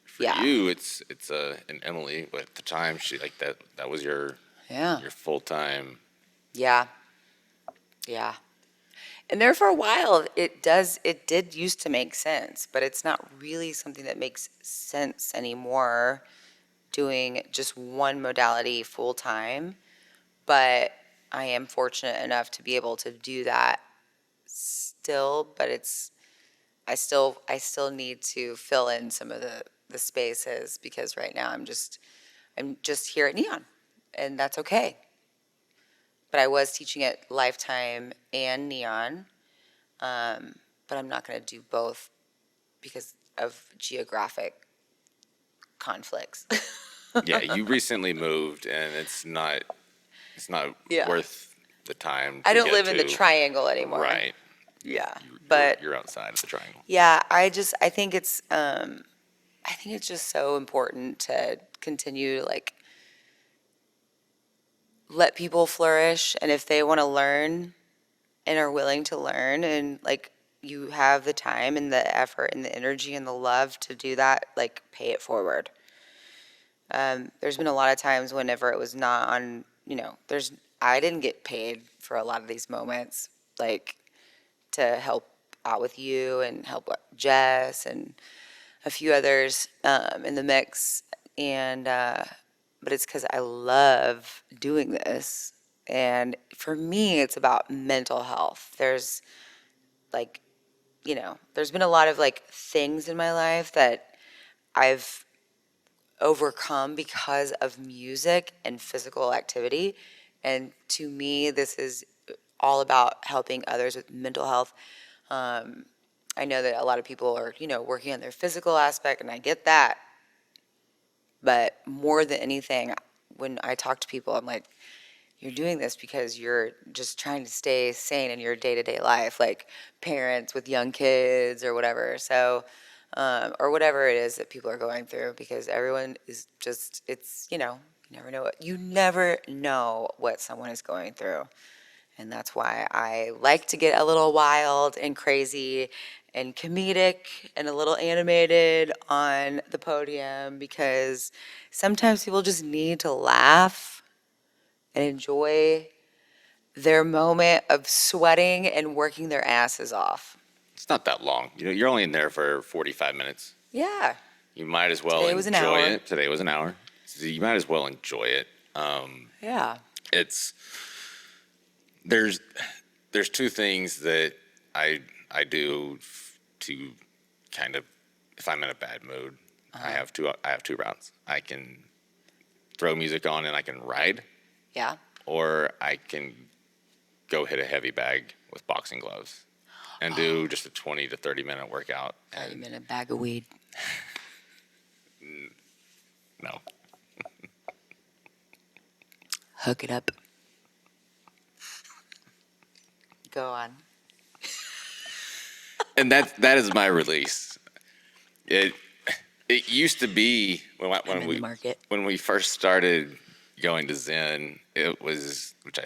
for Yeah. you, it's and Emily. But at the time, she like that was Yeah. your full-time. Yeah. Yeah. And there for a while, it did used to make sense, but it's not really something that makes sense anymore, doing just one modality full time. But I am fortunate enough to be able to do that still, but I still need to fill in some of the spaces because right now I'm just here at Neon, and that's okay. But I was teaching at Lifetime and Neon, but I'm not going to do both because of geographic conflicts. Yeah, you recently moved, and it's not Yeah. worth the time I to don't get live in the to. triangle anymore. Right. Yeah. You're, But you're outside of the triangle. yeah, I think it's just so important to continue to like let people flourish, and if they want to learn and are willing to learn, and like you have the time and the effort and the energy and the love to do that, like pay it forward. There's been a lot of times whenever it was not on, I didn't get paid for a lot of these moments, like to help out with you and help Jess and a few others in the mix. And, but it's because I love doing this. And for me, it's about mental health. Like, there's been a lot of like things in my life that I've overcome because of music and physical activity. And to me, this is all about helping others with mental health. Um, I know that a lot of people are, working on their physical aspect, and I get that. But more than anything, when I talk to people, I'm like, you're doing this because you're just trying to stay sane in your day-to-day life, like parents with young kids or whatever. So, or whatever it is that people are going through, because everyone is just, you never know what someone is going through. And that's why I like to get a little wild and crazy and comedic and a little animated on the podium, because sometimes people just need to laugh and enjoy their moment of sweating and working their asses off. It's not that long. You're only in there for 45 minutes. Yeah. You might as well Today was an enjoy hour. it. Today was an hour. So you might as well enjoy it. Yeah. It's there's two things that I do to kind of, if I'm in a bad mood, I have two routes. I can throw music on and I can ride, Yeah. or I can go hit a heavy bag with boxing gloves and do just a 20 to 30-minute workout. I'm And in a bag of weed. no, Hook it up. Go on. and that is my release. It it used to be when I'm when in we the market. when we first started going to Zen, it was, which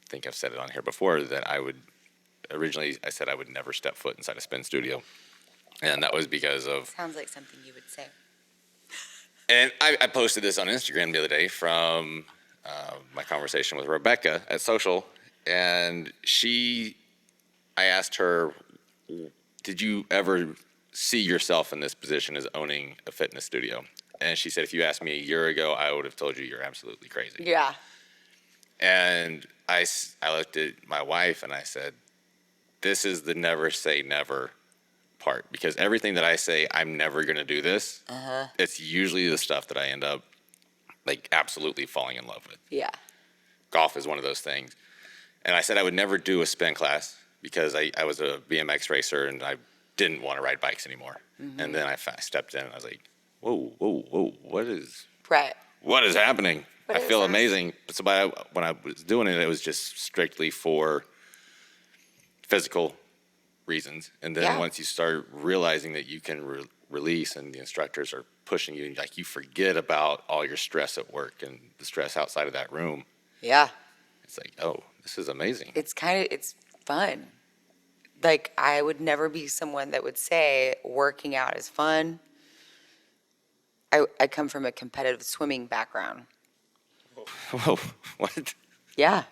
think I've said it on here before, that I said I would never step foot inside a spin studio, and that was because of. Sounds like something you would say. And I posted this on Instagram the other day from my conversation with Rebecca at Social, and I asked her, did you ever see yourself in this position as owning a fitness studio? And she said, if you asked me a year ago, I would have told you you're absolutely crazy. Yeah. And I looked at my wife and I said, this is the never say never part, because everything that I say, I'm never going to do this, it's usually the stuff that I end up like absolutely falling in love with. Yeah. Golf is one of those things. And I said I would never do a spin class because I was a BMX racer and I didn't want to ride bikes anymore. And then I stepped in and I was like, whoa, whoa, whoa, Right. what is happening? What I is feel this? amazing. But so when I was doing it, it was just strictly for physical reasons. And then Yeah. once you start realizing that you can release and the instructors are pushing you, like you forget about all your stress at work and the stress outside of that room. Yeah. It's like, oh, this is amazing. It's fun. Like, I would never be someone that would say working out is fun. I come from a competitive swimming background. Whoa, what? Yeah.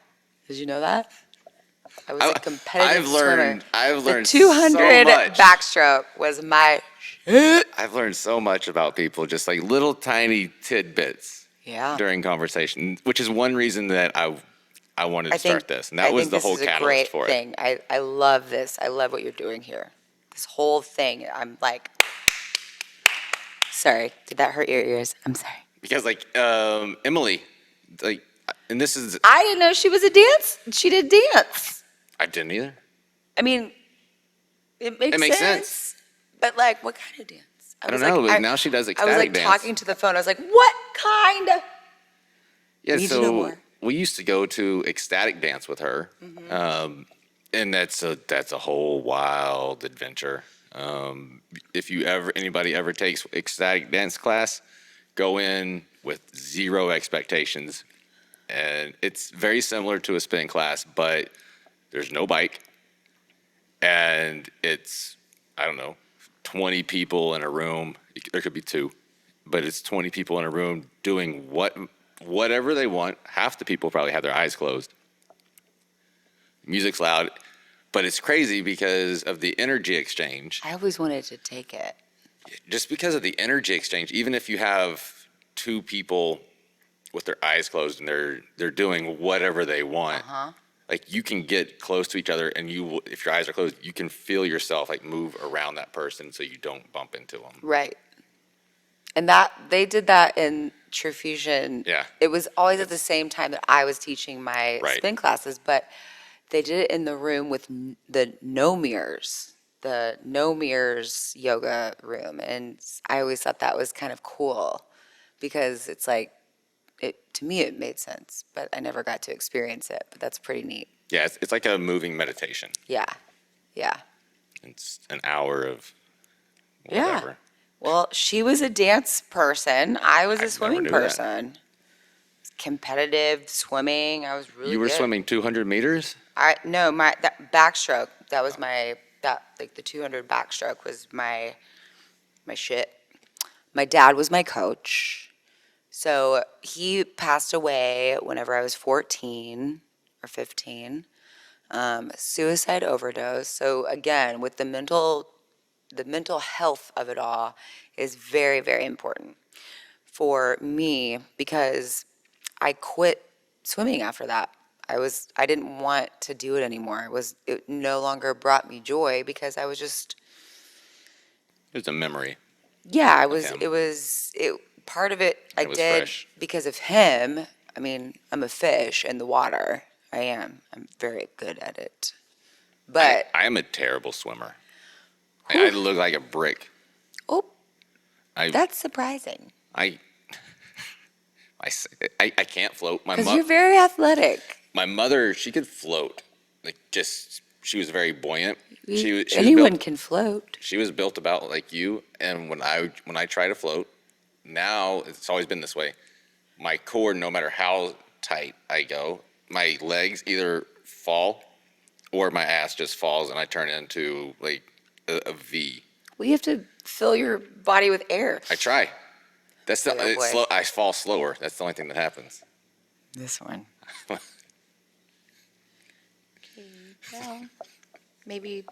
Did you know that? I was a I, competitive swimmer. I've The learned so 200 much. backstroke was my shit. I've learned so much about people, just like little tiny tidbits Yeah. during conversation, which is one reason that I wanted to start this, and I that was think the this whole is a catalyst great for it. thing. I love this. I love what you're doing here. This whole thing. I'm like, sorry. Did that hurt your ears? I'm sorry. Because like Emily, like, and this is I didn't know she was a dance. She did dance. I didn't either. I mean, it makes, It makes sense. sense. But like, what kind of dance? I don't know, but now she does I was ecstatic like dance. talking to the phone. I was like, what kind? Yeah, Need to know so more. we used to go to ecstatic dance with her, and that's a whole wild adventure. If anybody ever takes ecstatic dance class, go in with zero expectations, and it's very similar to a spin class, but there's no bike, and it's, I don't know, 20 people in a room. There could be two, but it's 20 people in a room doing whatever they want. Half the people probably have their eyes closed. Music's loud, but it's crazy because of the energy exchange. I always wanted to take it. Just because of the energy exchange, even if you have two people with their eyes closed and they're doing whatever they want, like you can get close to each other, and if your eyes are closed, you can feel yourself like move around that person so you don't bump into them. Right. And that they did that in True Fusion. Yeah. It was always at the same time that I was teaching my Right. spin classes, but they did it in the room with the no mirrors yoga room. And I always thought that was kind of cool because it's like, to me, it made sense, but I never got to experience it. But that's pretty neat. Yeah, it's like a moving meditation. Yeah. Yeah. It's an hour of Yeah. whatever. Well, she was a dance person. I was a never swimming knew that. person. Competitive swimming. I was really You were good. swimming 200 meters? No, that backstroke. That was the 200 backstroke was my shit. My dad was my coach. So he passed away whenever I was 14 or 15. Suicide overdose. So again, with the mental health of it all is very, very important for me because I quit swimming after that. I didn't want to do it anymore. It no longer brought me joy because I was just, It was a memory. yeah, him. Part of it I It was did fresh. because of him. I mean, I'm a fish in the water. I am. I'm very good at it. But, I am a terrible swimmer. I look like a brick. oh, I that's surprising I I can't float. because you're very athletic. My mother, she could float. She was very buoyant. She was Anyone built, can float. she was built about like you. And when I try to float, now it's always been this way. My core, no matter how tight I go, my legs either fall or my ass just falls, and I turn into like a V. Well, you have to fill your body with air. I try. That's the Oh, it's boy. slow. I fall slower. That's the only thing that happens. This one. Well, maybe,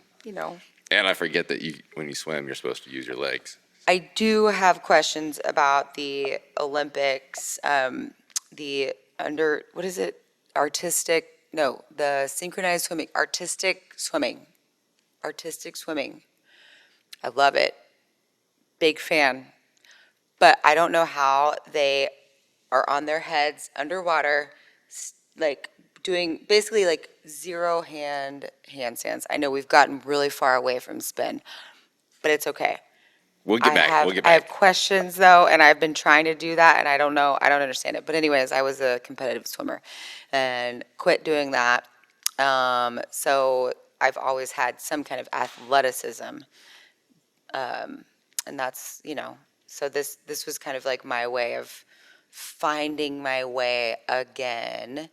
And I forget that when you swim, you're supposed to use your legs. I do have questions about the Olympics, what is it? The synchronized swimming, artistic swimming. I love it. Big fan. But I don't know how they are on their heads underwater, like doing basically like zero handstands. I know we've gotten really far away from spin, but it's okay. We'll get back. We'll get I have back. questions though, and I've been trying to do that, and I don't know, I don't understand it. But anyways, I was a competitive swimmer and quit doing that. So I've always had some kind of athleticism, and that's, so this was kind of like my way of finding my way again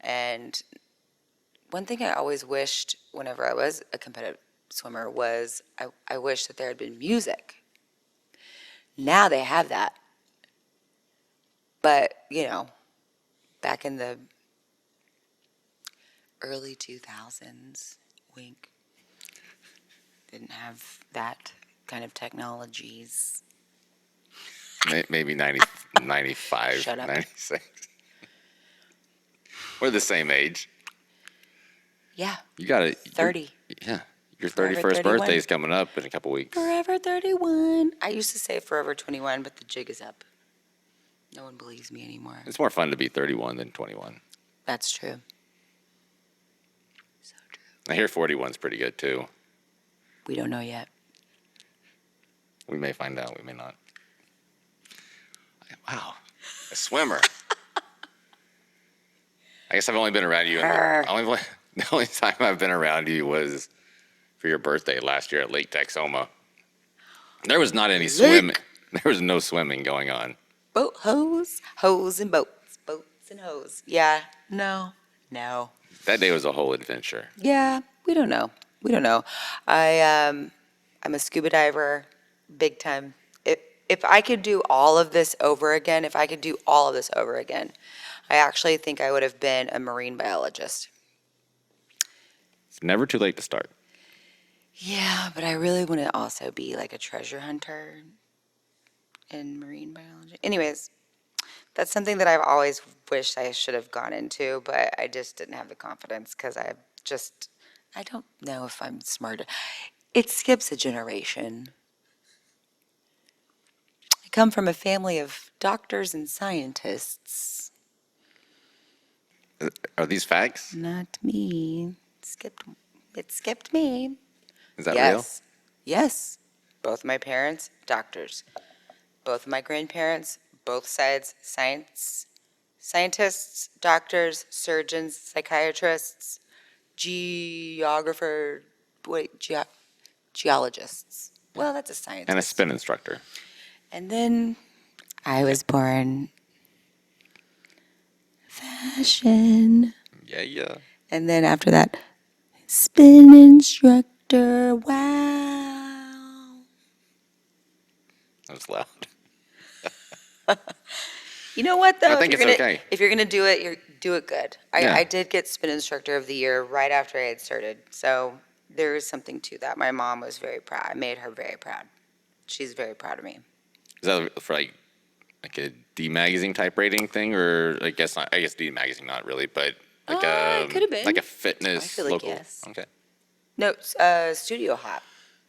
And one thing I always wished whenever I was a competitive swimmer was I wish that there had been music. Now they have that. But, back in the early 2000s, wink, didn't have that kind of technologies. Maybe 90, 95, Shut up. 96. We're the same age. Yeah, You got it. 30. Yeah. Your Forever 31st 31. birthday is coming up in a couple weeks. Forever 31. I used to say forever 21, but the jig is up. No one believes me anymore. It's more fun to be 31 than 21. That's true. So true. I hear 41's pretty good too. We don't know yet. We may find out. We may not. Wow. A swimmer. I guess I've only been around you. The only time I've been around you was for your birthday last year at Lake Texoma. There was not any swimming. There was no swimming going on. Boat hose, hose and boats, boats and hose. Yeah, no. That day was a whole adventure. Yeah, we don't know. I'm a scuba diver, big time. If I could do all of this over again, I actually think I would have been a marine biologist. It's never too late to start. Yeah, but I really want to also be like a treasure hunter in marine biology. Anyways, that's something that I've always wished I should have gone into, but I just didn't have the confidence because I don't know if I'm smart. It skips a generation. I come from a family of doctors and scientists. Are these facts? Not me. It skipped me. Is that real? Yes. Both my parents, doctors. Both of my grandparents, both sides, scientists, doctors, surgeons, psychiatrists, geologists. Well, that's a scientist. And a spin instructor. And then I was born fashion. Yeah. And then after that, spin instructor. Wow. That was loud. You know what though? I think it's okay. If you're gonna do it, do it good. Yeah. I did get spin instructor of the year right after I had started, so there is something to that. My mom was very proud. I made her very proud. She's very proud of me. Is that for like a D magazine type rating thing, or I guess not? I guess D magazine not really, but like It could have been. like a fitness I feel like local. yes. Okay. No, Studio Hop.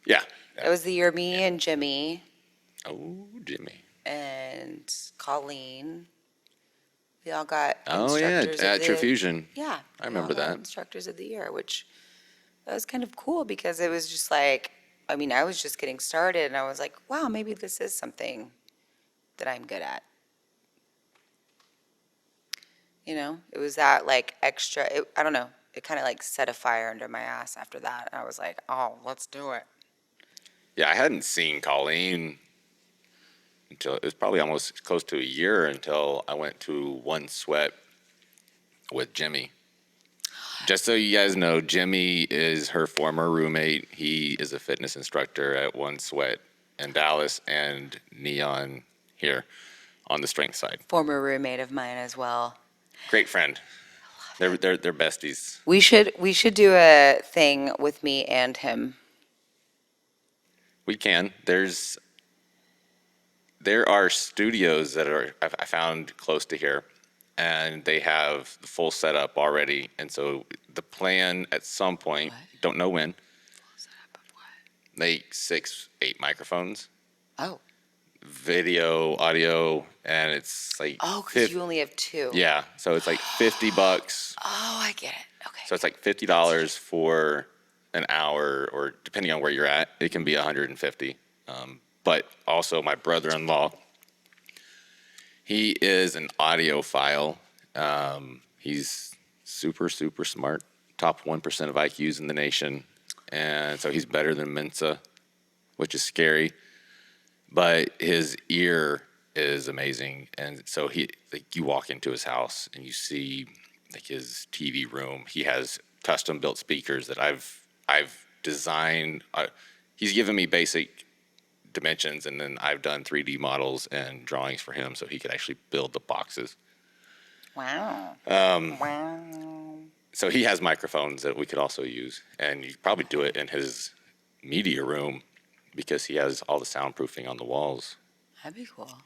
Yeah. That was the year me and Jimmy Oh, Jimmy. and Colleen. We all got Oh yeah, instructors at of the Trefusion. Yeah, I we remember all got that. instructors of the year, which that was kind of cool because it was just like, I mean, I was just getting started and I was like, wow, maybe this is something that I'm good at. It was that like extra, I don't know, it kind of like set a fire under my ass after that. And I was like, oh, let's do it. Yeah, I hadn't seen Colleen until it was probably almost close to a year until I went to One Sweat with Jimmy. Just so you guys know, Jimmy is her former roommate. He is a fitness instructor at One Sweat in Dallas and Neon here on the strength side. Former roommate of mine as well. Great friend. They're besties. We should do a thing with me and him. We can. There are studios that I found close to here, and they have the full setup already. And so the plan at some point, don't know when, like 6, 8 microphones, Oh. video, audio, and it's like Oh, because you only have 2. yeah, so it's like $50. Oh, I get it. Okay. So it's like $50 for an hour, or depending on where you're at, it can be $150. But also my brother-in-law, he is an audiophile. He's super, super smart, top 1% of IQs in the nation. And so he's better than Mensa, which is scary. But his ear is amazing. And so you walk into his house and you see like his TV room. He has custom built speakers that I've designed. He's given me basic dimensions, and then I've done 3D models and drawings for him so he could actually build the boxes. Wow. Wow. So he has microphones that we could also use, and you could probably do it in his media room because he has all the soundproofing on the walls. That'd be cool. It'd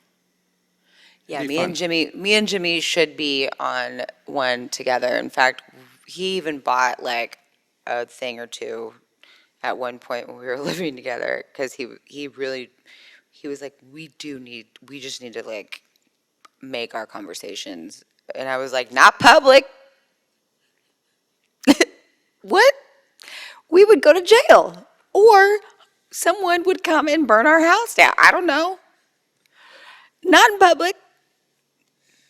Yeah, be me and fun. Jimmy should be on one together. In fact, he even bought like a thing or two at one point when we were living together because he was like, we just need to like make our conversations. And I was like, not public. What? We would go to jail or someone would come and burn our house down. I don't know. Not in public.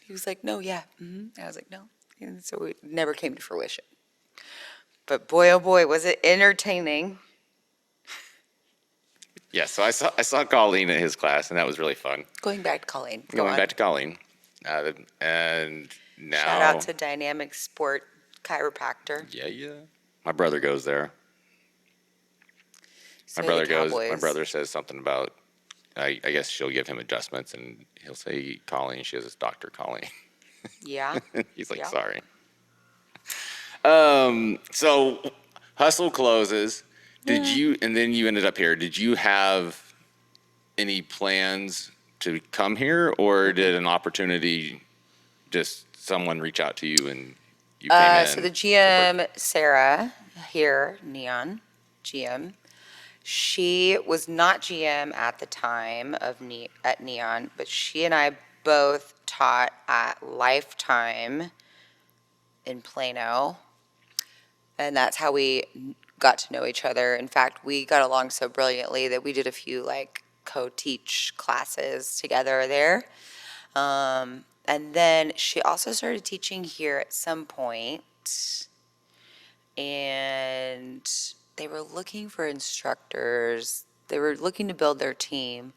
He was like, no, yeah. I was like, no. And so it never came to fruition. But boy, oh boy, was it entertaining. Yeah, so I saw Colleen in his class, and that was really fun. Going back to Colleen. Go Going on. back to Colleen, and now Shout out to Dynamic Sport Chiropractor. yeah. My brother goes there. So My do brother goes. My Cowboys. brother says something about. I guess she'll give him adjustments, and he'll say Colleen. She has his Dr. Colleen. Yeah. He's like, Yeah. sorry. So Hustle closes. Did you? And then you ended up here. Did you have any plans to come here, or did an opportunity just someone reach out to you and you came in? So the to work? GM, Sarah, here, Neon, GM, she was not GM at the time at Neon, but she and I both taught at Lifetime in Plano, and that's how we got to know each other. In fact, we got along so brilliantly that we did a few like co-teach classes together there. And then she also started teaching here at some point, and they were looking for instructors. They were looking to build their team.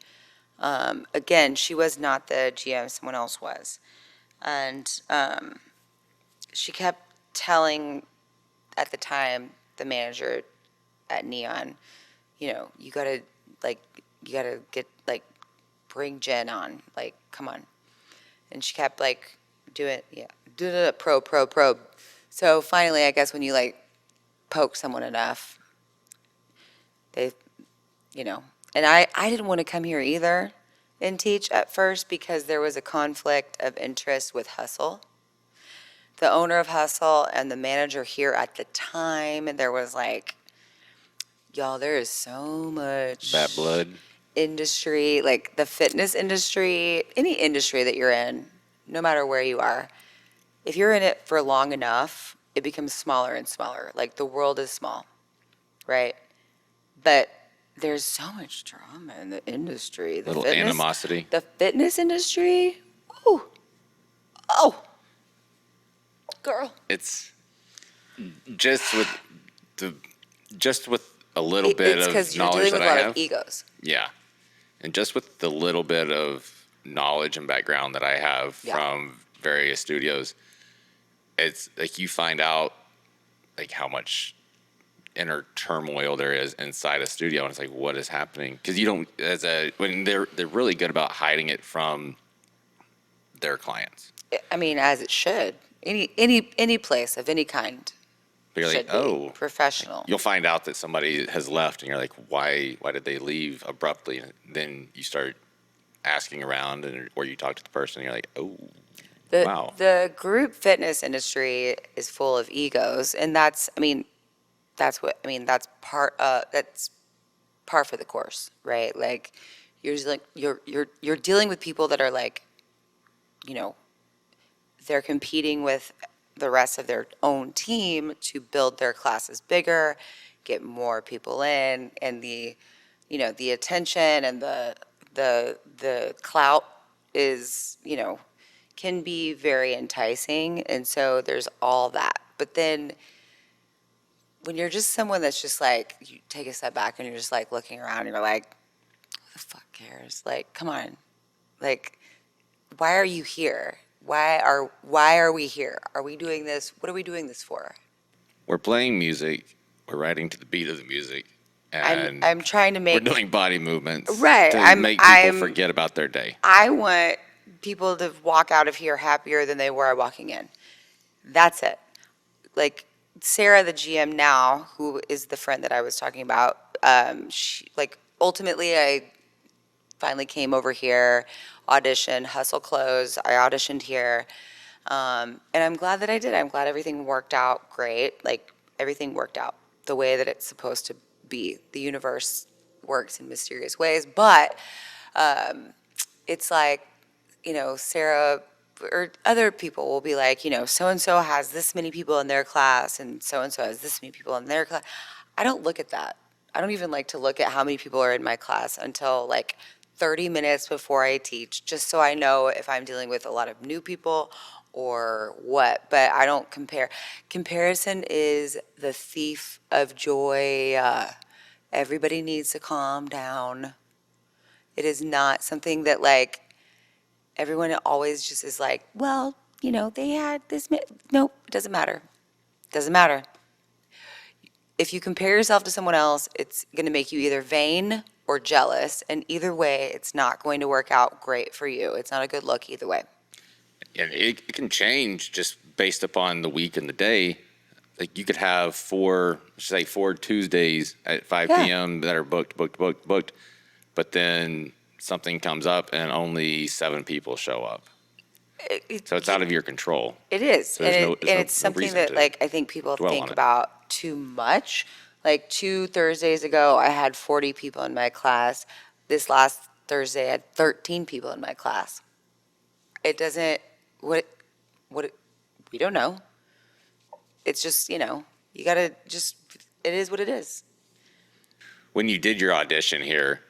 Again, she was not the GM, someone else was. And she kept telling, at the time, the manager at Neon, you gotta get, like, bring Jen on. Like, come on. And she kept, like, doing, yeah, probe. So finally, I guess when you, like, poke someone enough, they, and I didn't want to come here either and teach at first because there was a conflict of interest with Hustle. The owner of Hustle and the manager here at the time, and there was like, y'all, there is so much Bad blood. industry, like the fitness industry, any industry that you're in, no matter where you are, if you're in it for long enough, it becomes smaller and smaller. Like the world is small, right? But there's so much drama in the industry. Little animosity. The fitness industry, ooh, oh, girl. It's just with the just with a little bit It's of because you're knowledge dealing with that a I lot have. of egos. Yeah. And just with the little bit of knowledge and background that I have Yeah. from various studios, it's like you find out like how much inner turmoil there is inside a studio, and it's like, what is happening? Because you don't, when they're really good about hiding it from their clients. I mean, as it should. Any place of any kind But you're should like, be oh, professional. you'll find out that somebody has left, and you're like, why did they leave abruptly? And then you start asking around, or you talk to the person, and you're like, oh, wow. The group fitness industry is full of egos, and that's that's par for the course, right? Like you're dealing with people that are like, you know, they're competing with the rest of their own team to build their classes bigger, get more people in, and the attention and the clout is, can be very enticing. And so there's all that. But then when you're just someone that's just like, you take a step back and you're just like looking around and you're like, who the fuck cares? Like, come on. Like, why are you here? Why are we here? Are we doing this? What are we doing this for? We're playing music. We're writing to the beat of the music, and I'm trying to we're make doing body movements right. to make people forget about their day. I want people to walk out of here happier than they were walking in. That's it. Like Sarah, the GM now, who is the friend that I was talking about, she like ultimately I finally came over here, auditioned, hustle close. I auditioned here. And I'm glad that I did. I'm glad everything worked out great. Like everything worked out the way that it's supposed to be. The universe works in mysterious ways, but it's like, Sarah or other people will be like, so and so has this many people in their class and so has this many people in their class. I don't look at that. I don't even like to look at how many people are in my class until like 30 minutes before I teach, just so I know if I'm dealing with a lot of new people or what. But I don't compare. Comparison is the thief of joy. Everybody needs to calm down. It is not something that like everyone always just is like, well, they had this. Nope, it doesn't matter. Doesn't matter. If you compare yourself to someone else, it's going to make you either vain or jealous. And either way, it's not going to work out great for you. It's not a good look either way. And it can change just based upon the week and the day. Like you could have four Tuesdays at 5 Yeah. p.m. that are booked, but then something comes up and only 7 people show up. So it's out of your control. It is. So And, there's it, no, and there's no, it's no something reason that, to like, I think people dwell on think it. about too much. Like, 2 Thursdays ago, I had 40 people in my class. This last Thursday, I had 13 people in my class. It doesn't, we don't know. It's just, you gotta just, it is what it is. When you did your audition here,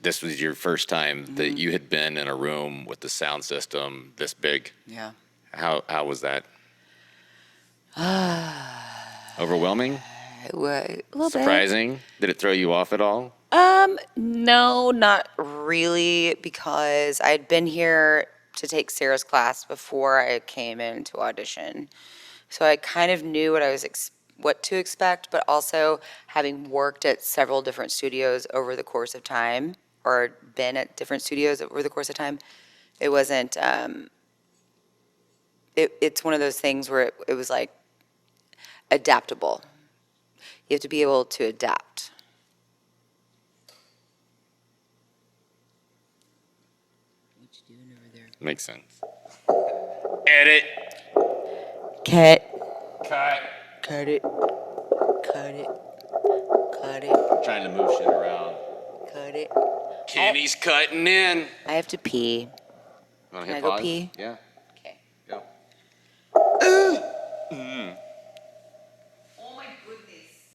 this was your first time Mm-hmm. that you had been in a room with the sound system this big. Yeah. How was that? Overwhelming? A little bit. Surprising? Did it throw you off at all? No, not really, because I had been here to take Sarah's class before I came in to audition. So I kind of knew what what to expect, but also having worked at several different studios over the course of time, or been at different studios over the course of time, it wasn't, it's one of those things where it was like adaptable. You have to be able to adapt. What you doing over there? Makes sense. Edit. Cut. Cut. Cut it. Cut it. Cut it. Trying to move shit around. Cut it. Kenny's cutting in. I have to pee. Want to Can hit I go pause? pee? Yeah.